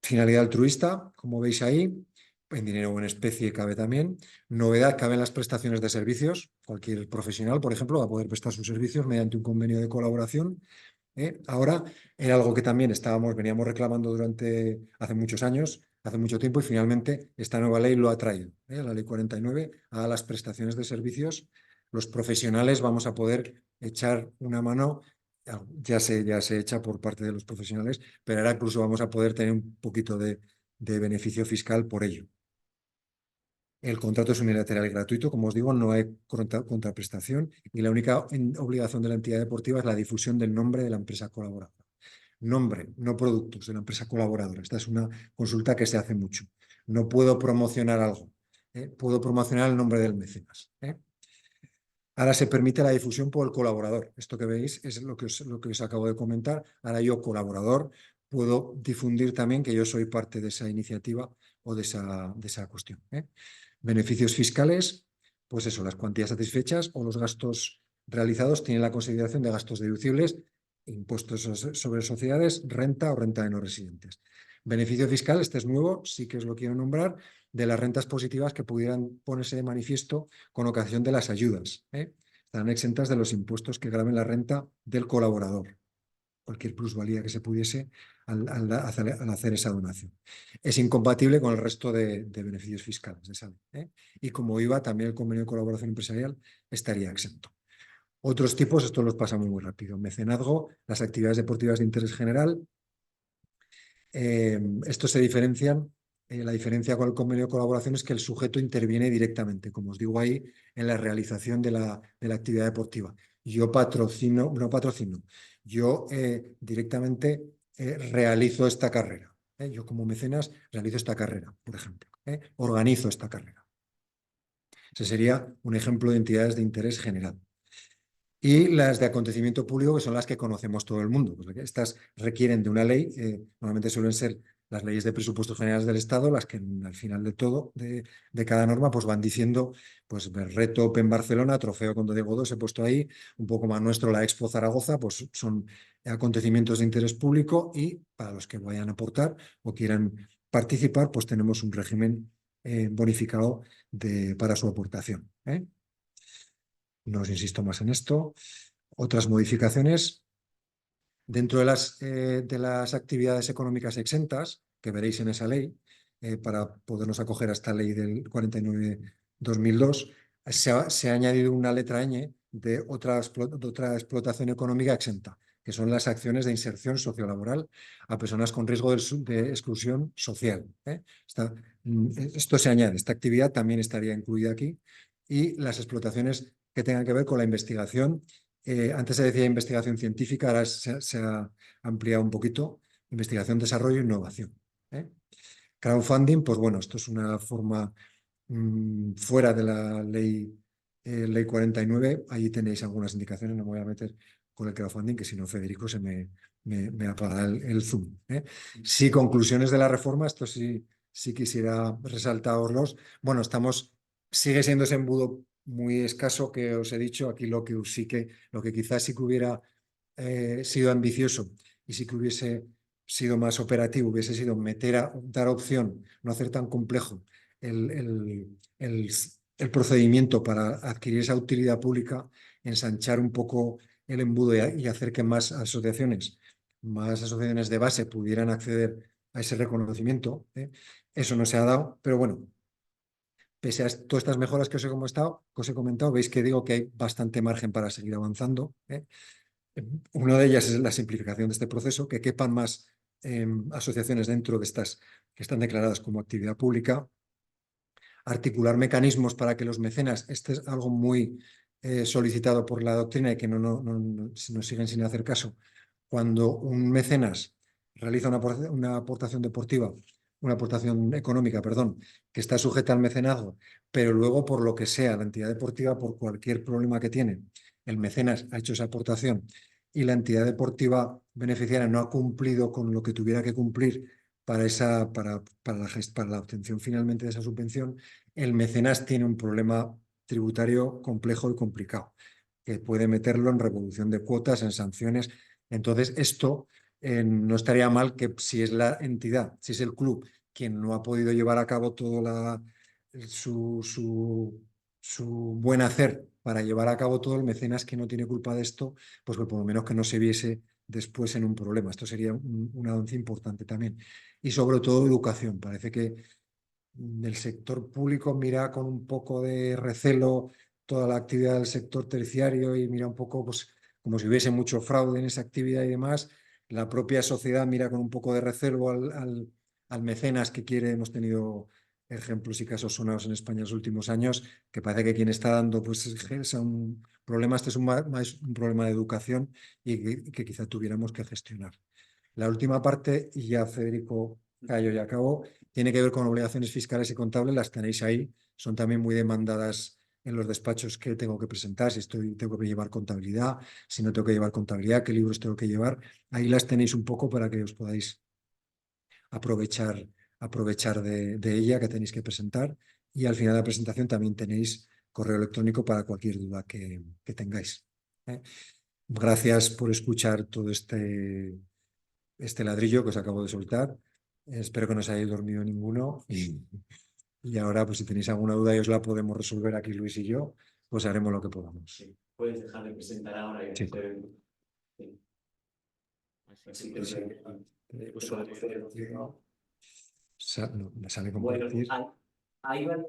[SPEAKER 3] Finalidad altruista, como veis ahí, en dinero o en especie cabe también. Novedad, caben las prestaciones de servicios. Cualquier profesional, por ejemplo, va a poder prestar sus servicios mediante un convenio de colaboración, ¿eh? Ahora, era algo que también veníamos reclamando hace muchos años, hace mucho tiempo, y finalmente esta nueva ley lo ha traído, ¿eh? La ley 49, a las prestaciones de servicios. Los profesionales vamos a poder echar una mano ya se echa por parte de los profesionales, pero ahora incluso vamos a poder tener un poquito de beneficio fiscal por ello. El contrato es unilateral y gratuito, como os digo, no hay contraprestación y la única obligación de la entidad deportiva es la difusión del nombre de la empresa colaboradora. Nombre, no productos de la empresa colaboradora. Esta es una consulta que se hace mucho. No puedo promocionar algo, puedo promocionar el nombre del mecenas. Ahora se permite la difusión por el colaborador. Esto que veis es lo que os acabo de comentar. Ahora yo, colaborador, puedo difundir también que yo soy parte de esa iniciativa o de esa cuestión. Beneficios fiscales, pues eso, las cuantías satisfechas o los gastos realizados tienen la consideración de gastos deducibles, impuestos sobre sociedades, renta o renta de no residentes. Beneficio fiscal, este es nuevo, sí que os lo quiero nombrar, de las rentas positivas que pudieran ponerse de manifiesto con ocasión de las ayudas. Estarán exentas de los impuestos que graven la renta del colaborador, cualquier plusvalía que se pudiese al hacer esa donación. Es incompatible con el resto de beneficios fiscales de esa ley. Y como IVA, también el convenio de colaboración empresarial estaría exento. Otros tipos, esto los pasamos muy rápido. Mecenazgo, las actividades deportivas de interés general. Estos se diferencian. La diferencia con el convenio de colaboración es que el sujeto interviene directamente, como os digo ahí, en la realización de la actividad deportiva. Yo no patrocino, yo directamente realizo esta carrera. Yo como mecenas realizo esta carrera, por ejemplo. Organizo esta carrera. Ese sería un ejemplo de entidades de interés general. Y las de acontecimiento público, que son las que conocemos todo el mundo. Pues estas requieren de una ley, normalmente suelen ser las leyes de presupuestos generales del Estado, las que al final de todo, de cada norma, pues van diciendo, pues Reto Open Barcelona, Trofeo Conde de Godó, se he puesto ahí, un poco más nuestro, la Expo Zaragoza, pues son acontecimientos de interés público y para los que vayan a aportar o quieran participar, pues tenemos un régimen bonificado para su aportación. No os insisto más en esto. Otras modificaciones dentro de las actividades económicas exentas que veréis en esa ley, para podernos acoger a esta ley del 49/2002, se ha añadido una letra ñ de otra explotación económica exenta, que son las acciones de inserción sociolaboral a personas con riesgo de exclusión social. Esto se añade, esta actividad también estaría incluida aquí, y las explotaciones que tengan que ver con la investigación. Antes se decía investigación científica, ahora se ha ampliado un poquito, investigación, desarrollo e innovación. Crowdfunding, pues bueno, esto es una forma fuera de la ley 49, allí tenéis algunas indicaciones, no me voy a meter con el crowdfunding, que si no Federico se me apaga el zoom. Sí, conclusiones de la reforma, esto sí quisiera resaltaroslos. Bueno, sigue siendo ese embudo muy escaso que os he dicho. Aquí lo que quizás sí que hubiera sido ambicioso y sí que hubiese sido más operativo, hubiese sido dar opción, no hacer tan complejo el procedimiento para adquirir esa utilidad pública, ensanchar un poco el embudo y hacer que más asociaciones de base pudieran acceder a ese reconocimiento. Eso no se ha dado, pero bueno, pese a todas estas mejoras que os he comentado, veis que digo que hay bastante margen para seguir avanzando. Una de ellas es la simplificación de este proceso, que quepan más asociaciones dentro de estas que están declaradas como actividad pública. Articular mecanismos para que los mecenas, este es algo muy solicitado por la doctrina y que nos siguen sin hacer caso. Cuando un mecenas realiza una aportación deportiva, una aportación económica, perdón, que está sujeta al mecenazgo, pero luego por lo que sea, la entidad deportiva, por cualquier problema que tiene, el mecenas ha hecho esa aportación y la entidad deportiva beneficiaria no ha cumplido con lo que tuviera que cumplir para la obtención finalmente de esa subvención, el mecenas tiene un problema tributario complejo y complicado, que puede meterlo en revolución de cuotas, en sanciones. Entonces, esto no estaría mal que si es la entidad, si es el club quien no ha podido llevar a cabo todo su buen hacer para llevar a cabo todo, el mecenas que no tiene culpa de esto, pues por lo menos que no se viese después en un problema. Esto sería un avance importante también. Y sobre todo educación. Parece que el sector público mira con un poco de recelo toda la actividad del sector terciario y mira un poco pues, como si hubiese mucho fraude en esa actividad y demás. La propia sociedad mira con un poco de recelo al mecenas que quiere. Hemos tenido ejemplos y casos sonados en España en los últimos años, que parece que quien está dando pues, es un problema, este es un problema de educación y que quizá tuviéramos que gestionar. La última parte, y ya Federico callo y acabo, tiene que ver con obligaciones fiscales y contables. Las tenéis ahí, son también muy demandadas en los despachos que tengo que presentar, si tengo que llevar contabilidad, si no tengo que llevar contabilidad, qué libros tengo que llevar. Ahí las tenéis un poco para que os podáis aprovechar de ella, que tenéis que presentar. Y al final de la presentación también tenéis correo electrónico para cualquier duda que tengáis. Gracias por escuchar todo este ladrillo que os acabo de soltar. Espero que no os hayáis dormido ninguno. Y ahora, pues si tenéis alguna duda y os la podemos resolver aquí Luis y yo, pues haremos lo que podamos.
[SPEAKER 2] Sí, puedes dejar de presentar ahora y
[SPEAKER 3] Sí.
[SPEAKER 2] Así
[SPEAKER 3] No, me sale
[SPEAKER 2] bueno,
[SPEAKER 3] compartir.
[SPEAKER 2] hay varias.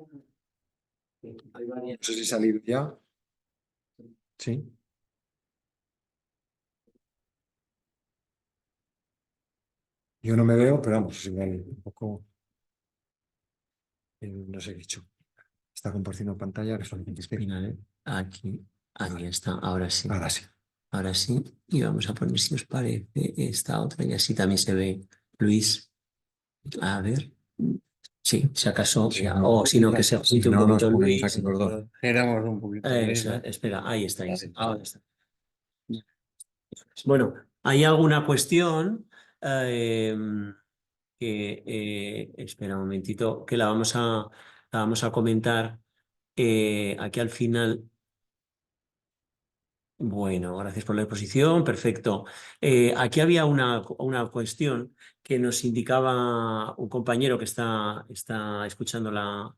[SPEAKER 3] No sé si salir ya. Sí. Yo no me veo, pero vamos, igual un poco. No sé qué he hecho. Está compartiendo pantalla.
[SPEAKER 2] Aquí, ahí está, ahora sí.
[SPEAKER 3] Ahora sí.
[SPEAKER 2] Ahora sí, y vamos a poner, si os parece, esta otra, y así también se ve Luis. A ver. Sí, si acaso,
[SPEAKER 3] Sí,
[SPEAKER 2] o si no, que se junte un
[SPEAKER 3] no nos
[SPEAKER 2] poquito
[SPEAKER 3] ponemos
[SPEAKER 2] Luis.
[SPEAKER 3] aquí los dos.
[SPEAKER 5] Éramos un poquito.
[SPEAKER 2] Espera, ahí está. Ahora está. Bueno, hay alguna cuestión eh, que, espera un momentito, que la vamos a comentar aquí al final. Bueno, gracias por la exposición, perfecto. Aquí había una cuestión que nos indicaba un compañero que está escuchando la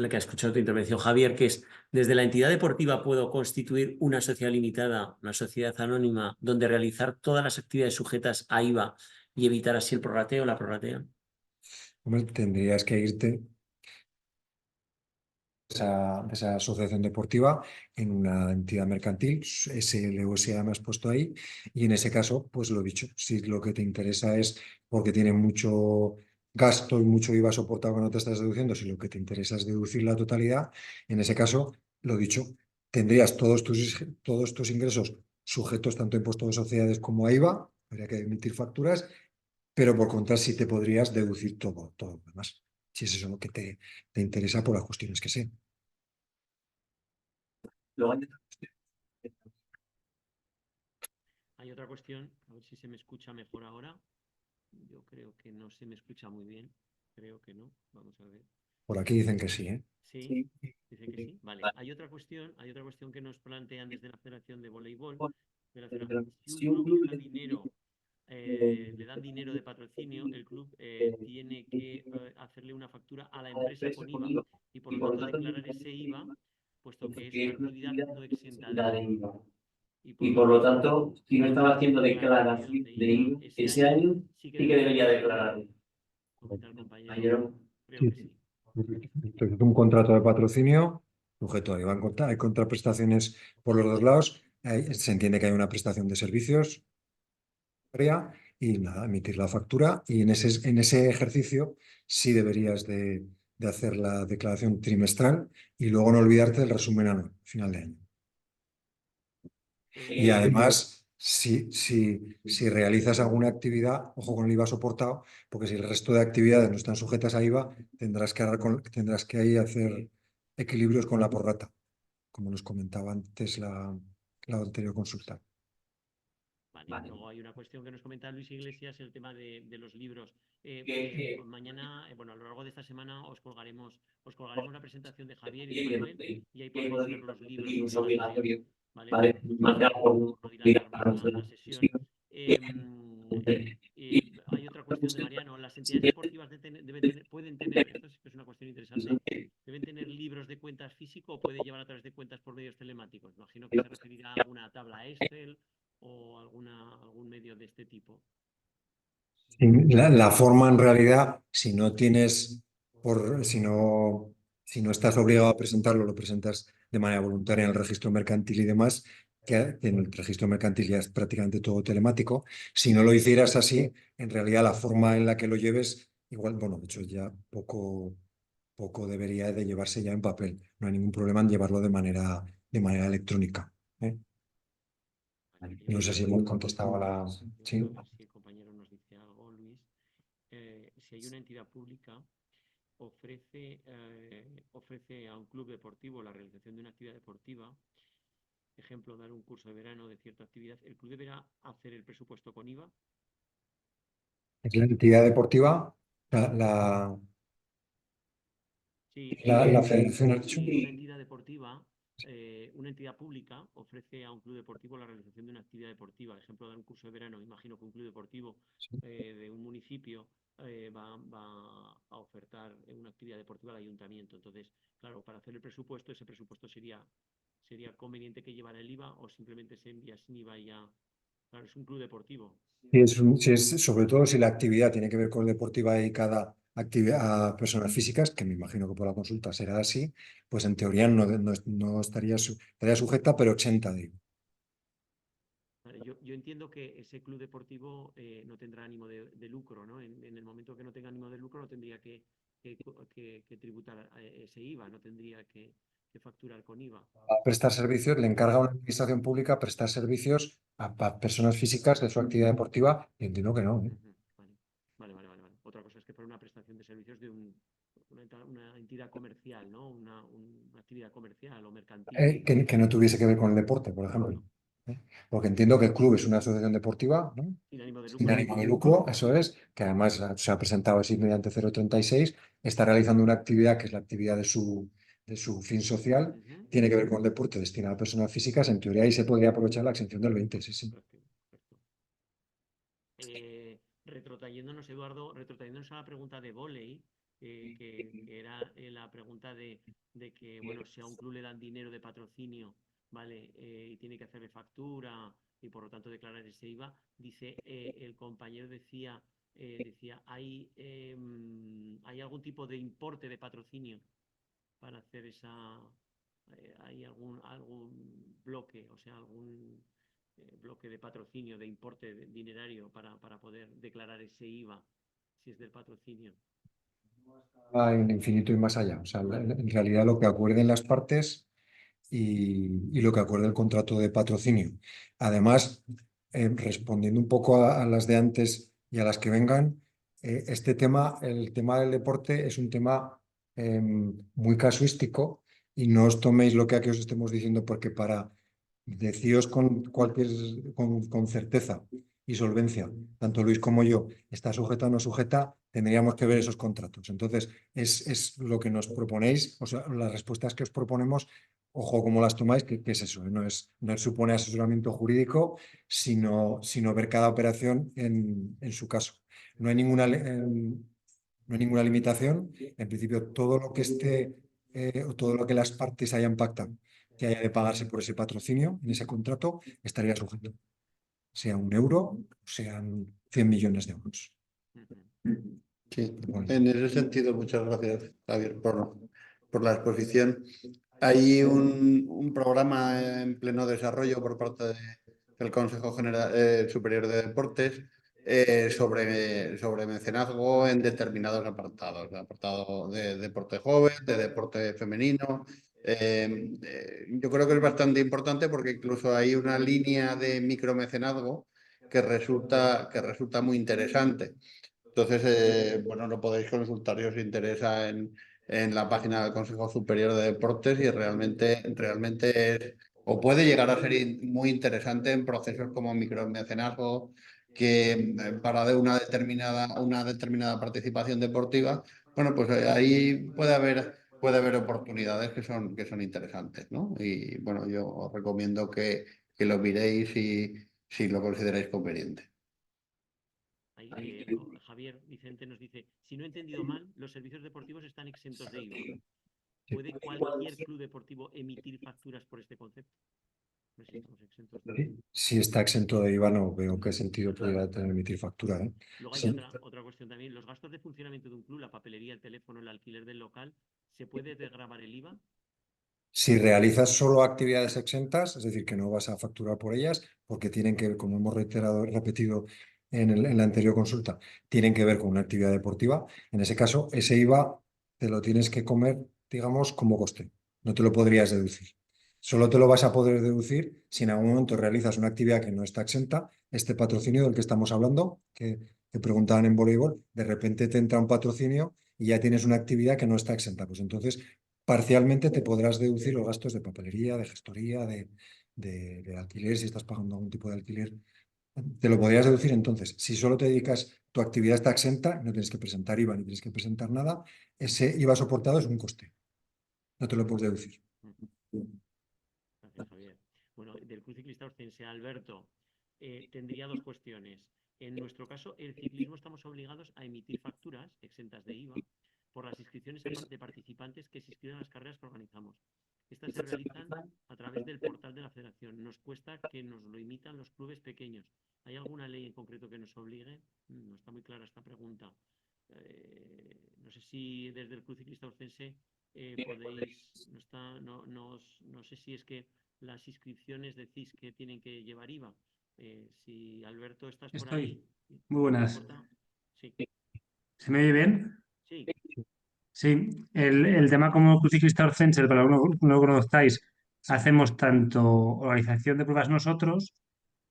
[SPEAKER 2] que ha escuchado tu intervención, Javier, que es: desde la entidad deportiva puedo constituir una sociedad limitada, una sociedad anónima, donde realizar todas las actividades sujetas a IVA y evitar así el prorrateo, la prorratea.
[SPEAKER 3] Hombre, tendrías que irte de esa asociación deportiva en una entidad mercantil, SL o SA me has puesto ahí, y en ese caso, pues lo dicho, si lo que te interesa es porque tiene mucho gasto y mucho IVA soportado que no te estás deduciendo, si lo que te interesa es deducir la totalidad, en ese caso, lo dicho, tendrías todos tus ingresos sujetos tanto a impuestos de sociedades como a IVA, habría que emitir facturas, pero por contra sí te podrías deducir todo lo demás, si es eso lo que te interesa por las cuestiones que sean.
[SPEAKER 2] Luego hay otra cuestión, a ver si se me escucha mejor ahora. Yo creo que no se me escucha muy bien, creo que no, vamos a ver.
[SPEAKER 3] Por aquí dicen que sí, ¿eh?
[SPEAKER 2] Sí, dice que sí. Vale. Hay otra cuestión que nos plantean desde la Federación de Voleibol. Si un club le dan dinero de patrocinio, el club tiene que hacerle una factura a la empresa con IVA y por lo tanto declarar ese IVA, puesto que es una actividad no exenta de IVA. Y por lo tanto, si no estaba haciendo declaración de IVA ese año, sí que debería declararlo. Comenta el compañero, creo que sí.
[SPEAKER 3] Entonces, un contrato de patrocinio sujeto a IVA. Hay contraprestaciones por los dos lados. Se entiende que hay una prestación de servicios y nada, emitir la factura. Y en ese ejercicio sí deberías de hacer la declaración trimestral y luego no olvidarte del resumen anual, final de año. Y además, si realizas alguna actividad, ojo con el IVA soportado, porque si el resto de actividades no están sujetas a IVA, tendrás que ahí hacer equilibrios con la prorrata, como nos comentaba antes la anterior consulta.
[SPEAKER 2] Vale. Luego hay una cuestión que nos comenta Luis Iglesias, el tema de los libros. Mañana, bueno, a lo largo de esta semana os colgaremos la presentación de Javier y de Manuel, y ahí podemos ver los libros obligatorios. Vale, más por no dilatar más la sesión. Hay otra cuestión de Mariano. Las entidades deportivas pueden tener, esto sí que es una cuestión interesante, ¿deben tener libros de cuentas físico o puede llevar a través de cuentas por medios telemáticos? Imagino que se referirá a alguna tabla Excel o algún medio de este tipo.
[SPEAKER 3] La forma en realidad, si no estás obligado a presentarlo, lo presentas de manera voluntaria en el registro mercantil y demás, que en el registro mercantil ya es prácticamente todo telemático. Si no lo hicieras así, en realidad la forma en la que lo lleves, igual, bueno, de hecho ya poco debería de llevarse ya en papel. No hay ningún problema en llevarlo de manera electrónica, ¿eh?
[SPEAKER 2] Vale,
[SPEAKER 3] No sé si hemos contestado a la... Sí.
[SPEAKER 2] A ver si el compañero nos dice algo, Luis. Si hay una entidad pública, ofrece a un club deportivo la realización de una actividad deportiva, ejemplo, dar un curso de verano de cierta actividad, ¿el club deberá hacer el presupuesto con IVA?
[SPEAKER 3] Es la entidad deportiva, la,
[SPEAKER 2] Sí,
[SPEAKER 3] la federación, ¿has dicho?
[SPEAKER 2] una entidad deportiva, una entidad pública ofrece a un club deportivo la realización de una actividad deportiva. Ejemplo, dar un curso de verano. Imagino que un club deportivo de un municipio va a ofertar una actividad deportiva al ayuntamiento. Entonces, claro, para hacer el presupuesto, ese presupuesto sería conveniente que llevara el IVA o simplemente se envía sin IVA y ya. Claro, es un club deportivo.
[SPEAKER 3] Sobre todo si la actividad tiene que ver con el deportiva dedicada a personas físicas, que me imagino que por la consulta será así, pues en teoría no estaría sujeta, pero exenta de IVA.
[SPEAKER 2] Vale, yo entiendo que ese club deportivo no tendrá ánimo de lucro, ¿no? En el momento que no tenga ánimo de lucro no tendría que tributar ese IVA, no tendría que facturar con IVA.
[SPEAKER 3] A prestar servicios, le encarga a una administración pública prestar servicios a personas físicas de su actividad deportiva, y entiendo que no, ¿eh?
[SPEAKER 2] Ujú, vale. Otra cosa es que para una prestación de servicios de una entidad comercial, ¿no? Una actividad comercial o mercantil.
[SPEAKER 3] Que no tuviese que ver con el deporte, por ejemplo. ¿Eh? Porque entiendo que el club es una asociación deportiva, ¿no?
[SPEAKER 2] Sin ánimo de
[SPEAKER 3] Sin
[SPEAKER 2] lucro.
[SPEAKER 3] ánimo de lucro, eso es, que además se ha presentado así mediante 036, está realizando una actividad que es la actividad de su fin social,
[SPEAKER 2] Ujú,
[SPEAKER 3] tiene que ver con el deporte destinado a personas físicas, en teoría ahí se podría aprovechar la exención del 20, sí, sí.
[SPEAKER 2] perfecto. Retrotrayéndonos, Eduardo, retrotrayéndonos a la pregunta de vóley, que era la pregunta de que, bueno, si a un club le dan dinero de patrocinio, ¿vale? Y tiene que hacerle factura y por lo tanto declarar ese IVA, dice, el compañero decía, ¿hay algún tipo de importe de patrocinio para hacer hay algún bloque, o sea, algún bloque de patrocinio, de importe dinerario para poder declarar ese IVA si es del patrocinio?
[SPEAKER 3] En infinito y más allá. O sea, en realidad lo que acuerden las partes y lo que acuerde el contrato de patrocinio. Además, respondiendo un poco a las de antes y a las que vengan, este tema, el tema del deporte es un tema muy casuístico y no os toméis lo que aquí os estemos diciendo porque para deciros con certeza y solvencia, tanto Luis como yo, está sujeta o no sujeta, tendríamos que ver esos contratos. Entonces, es lo que nos proponéis, o sea, las respuestas que os proponemos. Ojo cómo las tomáis, que es eso, ¿eh? No supone asesoramiento jurídico, sino ver cada operación en su caso. No hay ninguna limitación. En principio, todo lo que o todo lo que las partes hayan pactado que haya de pagarse por ese patrocinio, en ese contrato, estaría sujeto. Sea €1, sean 100 millones de euros.
[SPEAKER 5] Sí,
[SPEAKER 3] Bueno.
[SPEAKER 5] en ese sentido, muchas gracias, Javier, por la exposición. Hay un programa en pleno desarrollo por parte del Consejo Superior de Deportes sobre mecenazgo en determinados apartados, apartado de deporte joven, de deporte femenino. Yo creo que es bastante importante porque incluso hay una línea de micromecenazgo que resulta muy interesante. Entonces, bueno, lo podéis consultar si os interesa en la página del Consejo Superior de Deportes y realmente o puede llegar a ser muy interesante en procesos como micromecenazgo, que para de una determinada participación deportiva, bueno, pues ahí puede haber oportunidades que son interesantes, ¿no? Y bueno, yo os recomiendo que lo miréis si lo consideráis conveniente.
[SPEAKER 2] Javier Vicente nos dice, si no he entendido mal, los servicios deportivos están exentos de IVA. ¿Puede cualquier club deportivo emitir facturas por este concepto? No sé si estamos exentos de IVA.
[SPEAKER 3] Si está exento de IVA, no veo qué sentido pudiera tener emitir factura, ¿eh?
[SPEAKER 2] Luego hay
[SPEAKER 3] Sí.
[SPEAKER 2] otra cuestión también. Los gastos de funcionamiento de un club, la papelería, el teléfono, el alquiler del local, ¿se puede desgravar el IVA?
[SPEAKER 3] Si realizas solo actividades exentas, es decir, que no vas a facturar por ellas, porque tienen que ver, como hemos repetido en la anterior consulta, tienen que ver con una actividad deportiva, en ese caso, ese IVA te lo tienes que comer, digamos, como coste. No te lo podrías deducir. Solo te lo vas a poder deducir si en algún momento realizas una actividad que no está exenta. Este patrocinio del que estamos hablando, que preguntaban en voleibol, de repente te entra un patrocinio y ya tienes una actividad que no está exenta. Pues entonces parcialmente te podrás deducir los gastos de papelería, de gestoría, de alquiler, si estás pagando algún tipo de alquiler. Te lo podrías deducir entonces. Si solo te dedicas, tu actividad está exenta, no tienes que presentar IVA ni tienes que presentar nada, ese IVA soportado es un coste. No te lo puedes deducir.
[SPEAKER 2] Gracias, Javier. Bueno, del Club Ciclista Orcense, Alberto, tendría dos cuestiones. En nuestro caso, el ciclismo estamos obligados a emitir facturas exentas de IVA por las inscripciones de participantes que se inscriben a las carreras que organizamos. Estas se realizan a través del portal de la federación. Nos cuesta que nos lo imitan los clubes pequeños. ¿Hay alguna ley en concreto que nos obligue? No está muy clara esta pregunta. No sé si desde el Club Ciclista Orcense podéis, no sé si es que las inscripciones decís que tienen que llevar IVA. Si Alberto estás por ahí.
[SPEAKER 6] Muy buenas.
[SPEAKER 2] Sí.
[SPEAKER 6] ¿Se me oye bien?
[SPEAKER 2] Sí.
[SPEAKER 6] Sí, el tema como Cruz Ciclista Orcense, para los que no lo conozcáis, hacemos tanto organización de pruebas nosotros,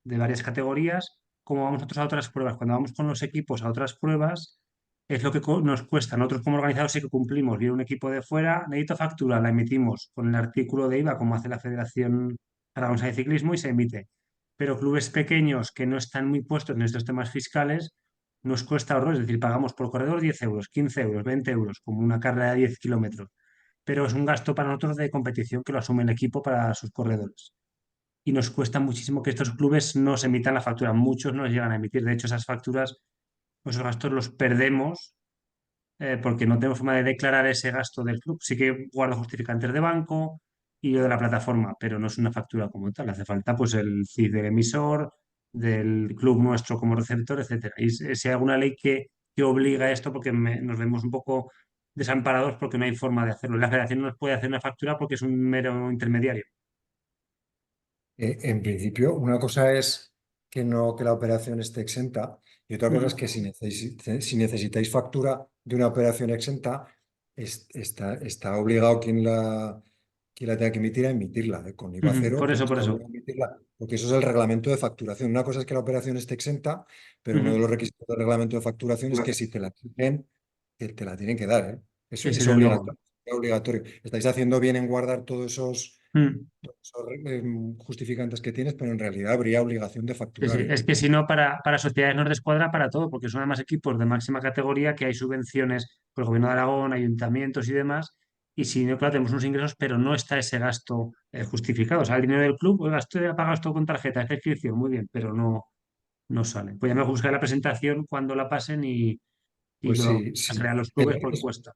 [SPEAKER 6] de varias categorías, como vamos nosotros a otras pruebas. Cuando vamos con los equipos a otras pruebas, es lo que nos cuesta. Nosotros como organizadores sí que cumplimos. Viene un equipo de fuera, necesito factura, la emitimos con el artículo de IVA, como hace la Federación Aragonesa de Ciclismo, y se emite. Pero clubes pequeños que no están muy puestos en estos temas fiscales, nos cuesta ahorro, es decir, pagamos por corredor 10 euros, 15 euros, 20 euros, como una carrera de 10 kilómetros. Pero es un gasto para nosotros de competición que lo asume el equipo para sus corredores. Y nos cuesta muchísimo que estos clubes nos emitan la factura. Muchos no nos llegan a emitir. De hecho, esas facturas, esos gastos los perdemos porque no tenemos forma de declarar ese gasto del club. Sí que guardo justificantes de banco y lo de la plataforma, pero no es una factura como tal. Hace falta pues el CIF del emisor, del club nuestro como receptor, etcétera. Y si hay alguna ley que obliga a esto, porque nos vemos un poco desamparados porque no hay forma de hacerlo. La federación no nos puede hacer una factura porque es un mero intermediario.
[SPEAKER 3] En principio, una cosa es que no que la operación esté exenta y otra cosa es que si necesitáis factura de una operación exenta, está obligado quien la tenga que emitir a emitirla, con IVA cero,
[SPEAKER 6] Por
[SPEAKER 3] pero
[SPEAKER 6] eso, por
[SPEAKER 3] está
[SPEAKER 6] eso.
[SPEAKER 3] obligado a emitirla, porque eso es el reglamento de facturación. Una cosa es que la operación esté exenta, pero uno de los requisitos del reglamento de facturación es que si te la piden, que te la tienen que dar, ¿eh? Eso
[SPEAKER 6] Sí, sí,
[SPEAKER 3] es
[SPEAKER 6] desde luego.
[SPEAKER 3] obligatorio. Estáis haciendo bien en guardar todos esos
[SPEAKER 6] Mm.
[SPEAKER 3] justificantes que tienes, pero en realidad habría obligación de
[SPEAKER 6] Sí, sí.
[SPEAKER 3] facturar, ¿eh?
[SPEAKER 6] Es que si no, para sociedades nos descuadra para todo, porque son además equipos de máxima categoría que hay subvenciones por el Gobierno de Aragón, ayuntamientos y demás, y si no, claro, tenemos unos ingresos, pero no está ese gasto justificado. O sea, el dinero del club, oiga, estoy ha pagado esto con tarjeta, es inscripción, muy bien, pero no sale. Pues ya me buscaré la presentación cuando la pasen y
[SPEAKER 3] Pues
[SPEAKER 6] lo
[SPEAKER 3] sí, sí.
[SPEAKER 6] pasaré a los clubes porque cuesta.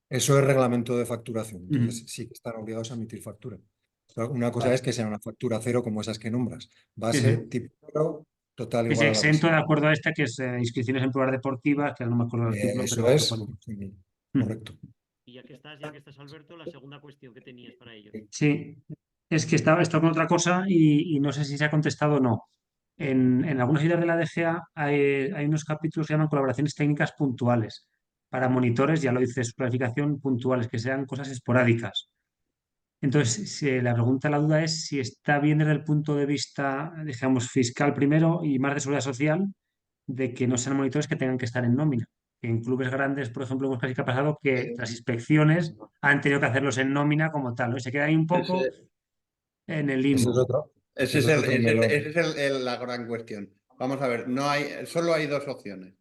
[SPEAKER 3] Eso es reglamento de facturación, entonces
[SPEAKER 6] Ujú.
[SPEAKER 3] sí que están obligados a emitir factura. Pero una cosa
[SPEAKER 6] Vale.
[SPEAKER 3] es que sea una factura cero como esas que nombras.
[SPEAKER 6] Sí, sí.
[SPEAKER 3] Base tipo cero, total
[SPEAKER 6] Que se
[SPEAKER 3] igual a la
[SPEAKER 6] exento
[SPEAKER 3] base.
[SPEAKER 6] de acuerdo a esta, que es inscripciones en pruebas deportivas, que no me acuerdo del artículo,
[SPEAKER 3] Eso
[SPEAKER 6] pero lo
[SPEAKER 3] es,
[SPEAKER 6] pone.
[SPEAKER 3] sí,
[SPEAKER 6] Mm.
[SPEAKER 3] correcto.
[SPEAKER 2] Y ya que estás, Alberto, la segunda cuestión que tenías para ellos.
[SPEAKER 6] Sí, es que estaba esto con otra cosa y no sé si se ha contestado o no. En algunas ideas de la DGA hay unos capítulos que se llaman colaboraciones técnicas puntuales para monitores, ya lo dice su clasificación, puntuales, que sean cosas esporádicas. Entonces, la pregunta, la duda es si está bien desde el punto de vista, digamos, fiscal primero y más de seguridad social, de que no sean monitores que tengan que estar en nómina. En clubes grandes, por ejemplo, hemos casi que ha pasado que las inspecciones han tenido que hacerlos en nómina como tal, ¿no? Y se queda ahí un poco
[SPEAKER 5] Ese,
[SPEAKER 6] en el
[SPEAKER 3] Ese es
[SPEAKER 6] limbo.
[SPEAKER 3] otro.
[SPEAKER 5] ese
[SPEAKER 3] Ese
[SPEAKER 5] es
[SPEAKER 3] es otro de los.
[SPEAKER 5] ese es la gran cuestión. Vamos a ver, solo hay dos opciones.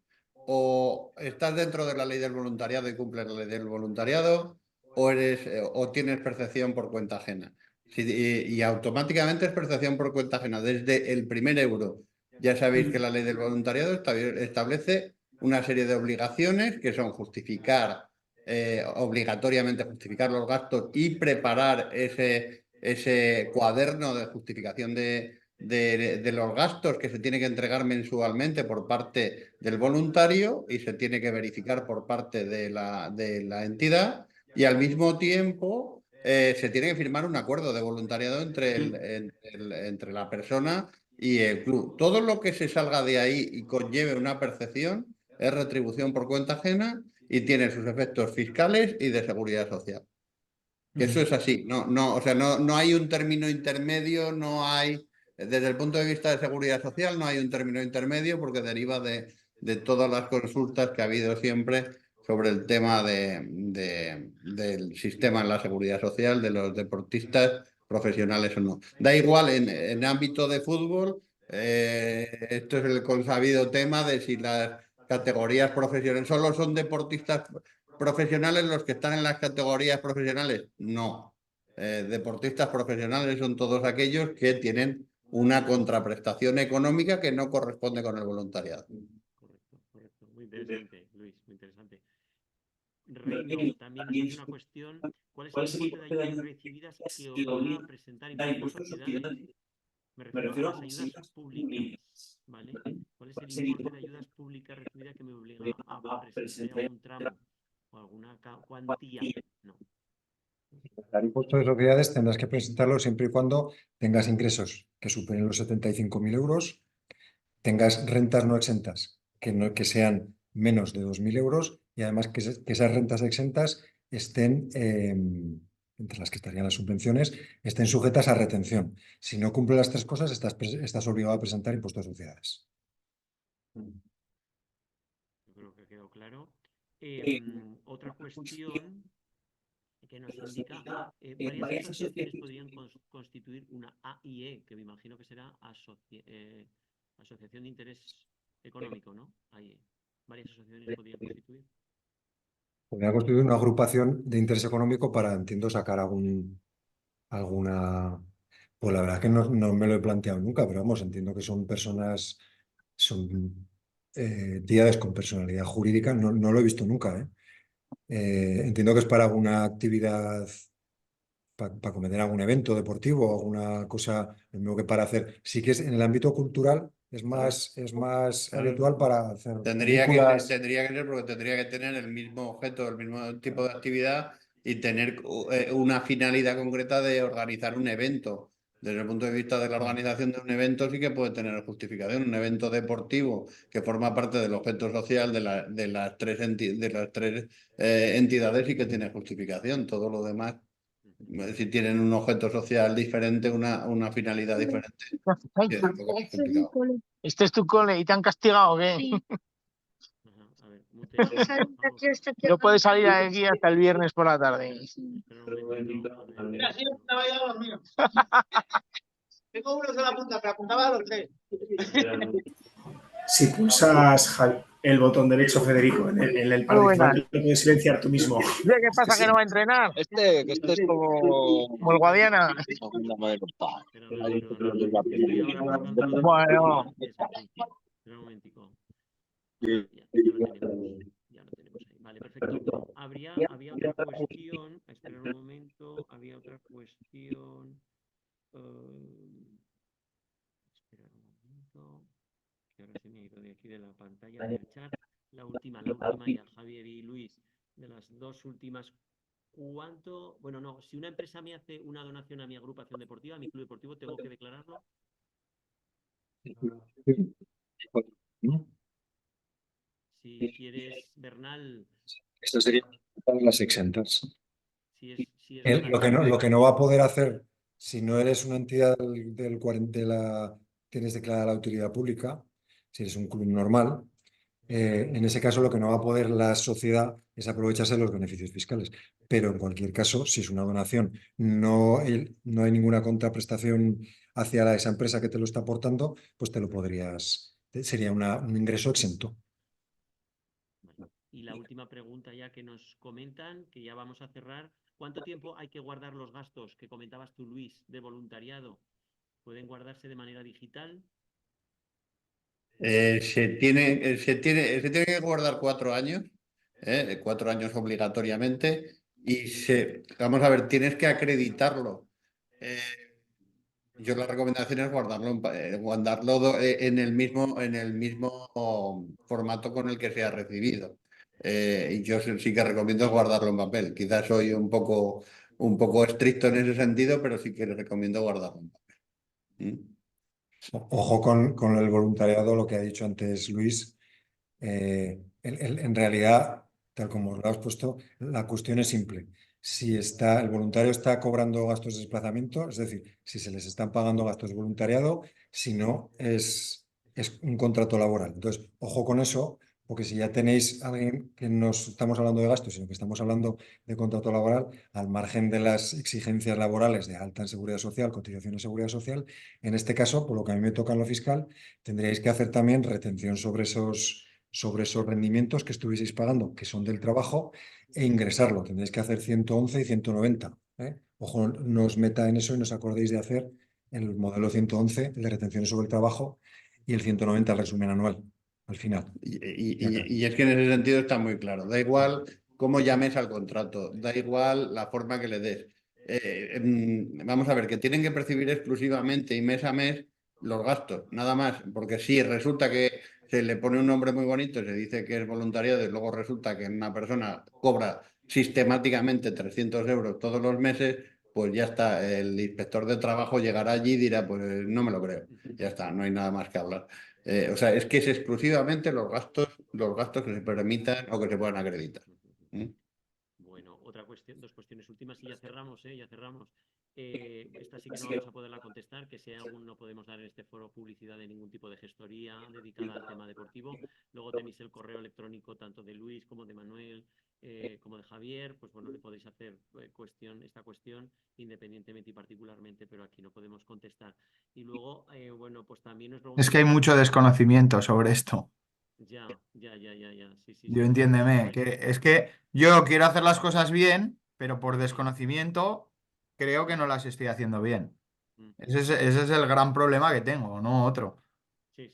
[SPEAKER 5] O estás dentro de la ley del voluntariado y cumples la ley del voluntariado, o tienes percepción por cuenta ajena. Y automáticamente es percepción por cuenta ajena. Desde el primer euro. Ya sabéis que la ley del voluntariado establece una serie de obligaciones que son obligatoriamente justificar los gastos y preparar ese cuaderno de justificación de los gastos que se tiene que entregar mensualmente por parte del voluntario y se tiene que verificar por parte de la entidad, y al mismo tiempo se tiene que firmar un acuerdo de voluntariado entre la persona y el club. Todo lo que se salga de ahí y conlleve una percepción es retribución por cuenta ajena y tiene sus efectos fiscales y de seguridad social. Que eso es así, o sea, no hay un término intermedio, no hay, desde el punto de vista de seguridad social, no hay un término intermedio porque deriva de todas las consultas que ha habido siempre sobre el tema del sistema en la seguridad social, de los deportistas profesionales o no. Da igual en ámbito de fútbol, esto es el consabido tema de si las categorías profesionales solo son deportistas profesionales los que están en las categorías profesionales. No. Deportistas profesionales son todos aquellos que tienen una contraprestación económica que no corresponde con el voluntariado.
[SPEAKER 2] Correcto. Muy interesante, Luis, muy interesante. Reino, también nos hace una cuestión. ¿Cuál es el importe de ayudas recibidas que obliga a presentar impuestos a sociedades? Me refiero a las ayudas públicas, ¿vale? ¿Cuál es el importe de ayudas públicas recibidas que me obliga a presentar algún tramo o alguna cuantía? No.
[SPEAKER 3] El impuesto de sociedades tendrás que presentarlo siempre y cuando tengas ingresos que superen los 75.000 euros, tengas rentas no exentas que sean menos de 2.000 euros y además que esas rentas exentas estén, entre las que estarían las subvenciones, estén sujetas a retención. Si no cumple las tres cosas, estás obligado a presentar impuesto de sociedades.
[SPEAKER 2] Yo creo que quedó claro. Otra cuestión que nos indica, varias asociaciones podrían constituir una AIE, que me imagino que será Asociación de Interés Económico, ¿no? AIE. Varias asociaciones podrían constituir.
[SPEAKER 3] Podría constituir una agrupación de interés económico para, entiendo, sacar alguna... Pues la verdad es que no me lo he planteado nunca, pero vamos, entiendo que son personas, son entidades con personalidad jurídica, no lo he visto nunca, ¿eh? Entiendo que es para alguna actividad, para cometer algún evento deportivo, alguna cosa, lo mismo que para hacer. Sí que es en el ámbito cultural, es más habitual para hacer
[SPEAKER 5] Tendría que
[SPEAKER 3] películas.
[SPEAKER 5] ser porque tendría que tener el mismo objeto, el mismo tipo de actividad y tener una finalidad concreta de organizar un evento. Desde el punto de vista de la organización de un evento sí que puede tener justificación. Un evento deportivo que forma parte del objeto social de las tres entidades sí que tiene justificación. Todo lo demás, si tienen un objeto social diferente, una finalidad diferente,
[SPEAKER 7] Ay,
[SPEAKER 5] es un poco más complicado.
[SPEAKER 7] este es tu cole y te han castigado, ¿o qué?
[SPEAKER 2] Ajá, a ver, mute. Vamos,
[SPEAKER 7] No puedes salir de aquí hasta el viernes por la tarde.
[SPEAKER 2] espera un momentito. A ver,
[SPEAKER 7] Tengo uno en la punta, pero apuntaba a los tres.
[SPEAKER 8] Si pulsas el botón derecho, Federico, en el
[SPEAKER 7] Muy buenas.
[SPEAKER 8] lo puedes silenciar tú mismo.
[SPEAKER 7] ¿Qué pasa que no va a entrenar?
[SPEAKER 9] Que este es
[SPEAKER 7] Como el Guadiana.
[SPEAKER 2] espera un momento, estoy ahora buscando
[SPEAKER 7] Bueno.
[SPEAKER 2] espera un momentico. Ya lo tenemos ahí. Vale, perfecto. Había otra cuestión, espera un momento, había otra cuestión. Espera un momento, que ahora se me ha ido de aquí de la pantalla del chat. La última ya, Javier y Luis, de las dos últimas. ¿Cuánto? Bueno, no, si una empresa me hace una donación a mi agrupación deportiva, a mi club deportivo, ¿tengo que declararlo? Si quieres, Bernal,
[SPEAKER 3] Esto sería las exentas.
[SPEAKER 2] si es
[SPEAKER 3] Lo que no va a poder hacer si no eres una entidad tienes declarada la utilidad pública, si eres un club normal, en ese caso lo que no va a poder la sociedad es aprovecharse de los beneficios fiscales. Pero en cualquier caso, si es una donación, no hay ninguna contraprestación hacia esa empresa que te lo está aportando, pues sería un ingreso exento.
[SPEAKER 2] Vale. Y la última pregunta ya que nos comentan, que ya vamos a cerrar. ¿Cuánto tiempo hay que guardar los gastos que comentabas tú, Luis, de voluntariado? ¿Pueden guardarse de manera digital?
[SPEAKER 5] Se tiene que guardar 4 años, 4 años obligatoriamente, y vamos a ver, tienes que acreditarlo. Yo la recomendación es guardarlo en el mismo formato con el que se ha recibido. Y yo sí que recomiendo guardarlo en papel. Quizás soy un poco un poco estricto en ese sentido, pero sí que les recomiendo guardarlo en papel.
[SPEAKER 3] Ojo con el voluntariado, lo que ha dicho antes Luis. En realidad, tal como lo has puesto, la cuestión es simple. Si el voluntario está cobrando gastos de desplazamiento, es decir, si se les están pagando gastos de voluntariado, si no, es un contrato laboral. Entonces, ojo con eso, porque si ya tenéis a alguien que no estamos hablando de gastos, sino que estamos hablando de contrato laboral, al margen de las exigencias laborales de alta en seguridad social, cotización en seguridad social, en este caso, por lo que a mí me toca en lo fiscal, tendríais que hacer también retención sobre esos rendimientos que estuvieseis pagando, que son del trabajo, e ingresarlo. Tendréis que hacer 111 y 190. Ojo, no os meta en eso y no os acordéis de hacer el modelo 111, el de retenciones sobre el trabajo, y el 190, el resumen anual, al final.
[SPEAKER 5] Y es que en ese sentido está muy claro. Da igual cómo llames al contrato, da igual la forma que le des. Vamos a ver, que tienen que percibir exclusivamente y mes a mes los gastos, nada más, porque si resulta que se le pone un nombre muy bonito, se dice que es voluntariado y luego resulta que una persona cobra sistemáticamente 300 euros todos los meses, pues ya está, el inspector de trabajo llegará allí y dirá, pues no me lo creo, ya está, no hay nada más que hablar. O sea, es que es exclusivamente los gastos que se permitan o que se puedan acreditar.
[SPEAKER 2] Bueno, otra cuestión, dos cuestiones últimas y ya cerramos, ya cerramos. Esta sí que no vamos a poderla contestar, que si aún no podemos dar en este foro publicidad de ningún tipo de gestoría dedicada al tema deportivo. Luego tenéis el correo electrónico tanto de Luis como de Manuel, como de Javier, pues bueno, le podéis hacer esta cuestión independientemente y particularmente, pero aquí no podemos contestar. Y luego, bueno, pues también nos preguntan...
[SPEAKER 9] Es que hay mucho desconocimiento sobre esto.
[SPEAKER 2] Ya, sí.
[SPEAKER 9] Yo entiéndeme, que es que yo quiero hacer las cosas bien, pero por desconocimiento creo que no las estoy haciendo bien. Ese es el gran problema que tengo, no otro.
[SPEAKER 2] Sí.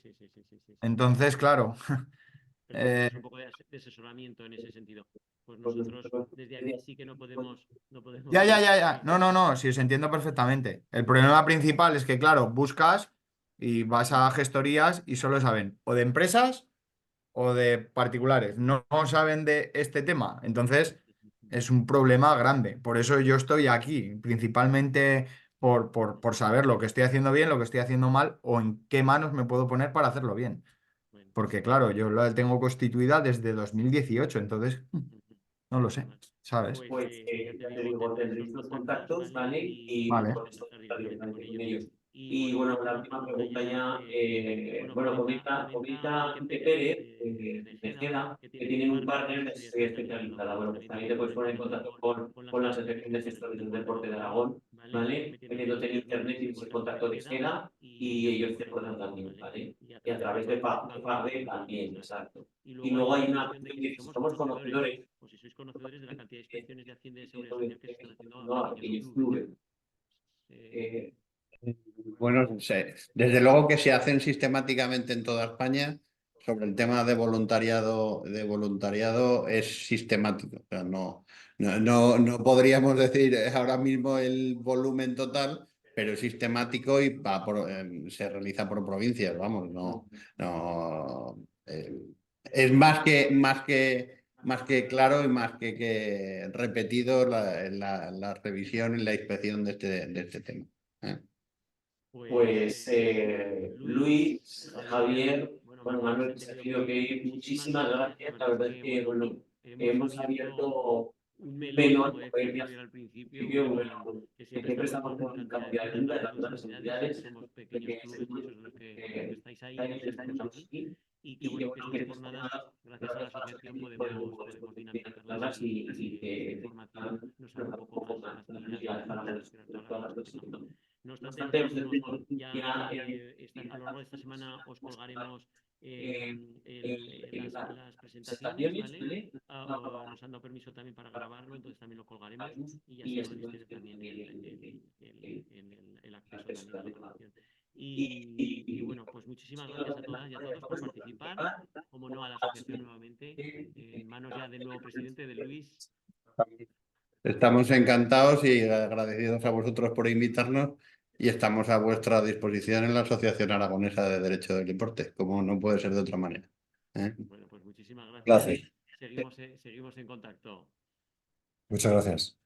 [SPEAKER 9] Entonces, claro.
[SPEAKER 2] Pero un poco de asesoramiento en ese sentido. Pues nosotros desde aquí sí que no podemos...
[SPEAKER 9] Ya. No, sí, os entiendo perfectamente. El problema principal es que, claro, buscas y vas a gestorías y solo saben o de empresas o de particulares. No saben de este tema. Entonces, es un problema grande. Por eso yo estoy aquí, principalmente por saber lo que estoy haciendo bien, lo que estoy haciendo mal o en qué manos me puedo poner para hacerlo bien. Porque, claro, yo la tengo constituida desde 2018, entonces no lo sé, ¿sabes?
[SPEAKER 2] Pues ya te digo, tendréis los contactos, ¿vale? Y
[SPEAKER 9] Vale.
[SPEAKER 2] podéis contactar directamente con ellos. Y bueno, la última pregunta ya, bueno, comenta Quique Pérez de Tejeda, que tienen un partner de asesoría especializada. Bueno, pues también te puedes poner en contacto con la Asociación de Gestores del Deporte de Aragón, ¿vale? Metiéndote en internet y el contacto de Tejeda y ellos te pueden también, ¿vale? Y a través de FARDE también, exacto. Y luego hay una cuestión que si somos conocedores, o si sois conocedores de la cantidad de inspecciones de Hacienda y de Seguridad Social que se están haciendo a pequeños clubes.
[SPEAKER 5] Bueno, desde luego que se hacen sistemáticamente en toda España. Sobre el tema de voluntariado es sistemático. O sea, no podríamos decir ahora mismo el volumen total, pero es sistemático y se realiza por provincias, vamos, es más que claro y más que repetido la revisión y la inspección de este tema.
[SPEAKER 2] Pues Luis, Javier, bueno, Manuel, se ha tenido que ir. Muchísimas gracias. La verdad es que bueno, hemos abierto un melón, como decía Javier al principio, que siempre estamos con cantidad de dudas, las necesidades, somos pequeños clubes y esos son los que estáis ahí, estamos aquí. Y que bueno, que estas jornadas, gracias a la asociación, podemos dinamizarlas y que esta información nos haga un poco más facilidad para todas las personas. No obstante, nosotros ya a lo largo de esta semana os colgaremos las presentaciones, ¿vale? Nos han dado permiso también para grabarlo, entonces también lo colgaremos y así podéis tener también el acceso también a la información. Y bueno, pues muchísimas gracias a todas y a todos por participar, como no a la asociación nuevamente, en manos ya del nuevo presidente, de Luis.
[SPEAKER 5] Estamos encantados y agradecidos a vosotros por invitarnos y estamos a vuestra disposición en la Asociación Aragonesa de Derecho del Deporte, como no puede ser de otra manera.
[SPEAKER 2] Bueno, pues muchísimas gracias. Seguimos en contacto.
[SPEAKER 3] Muchas gracias.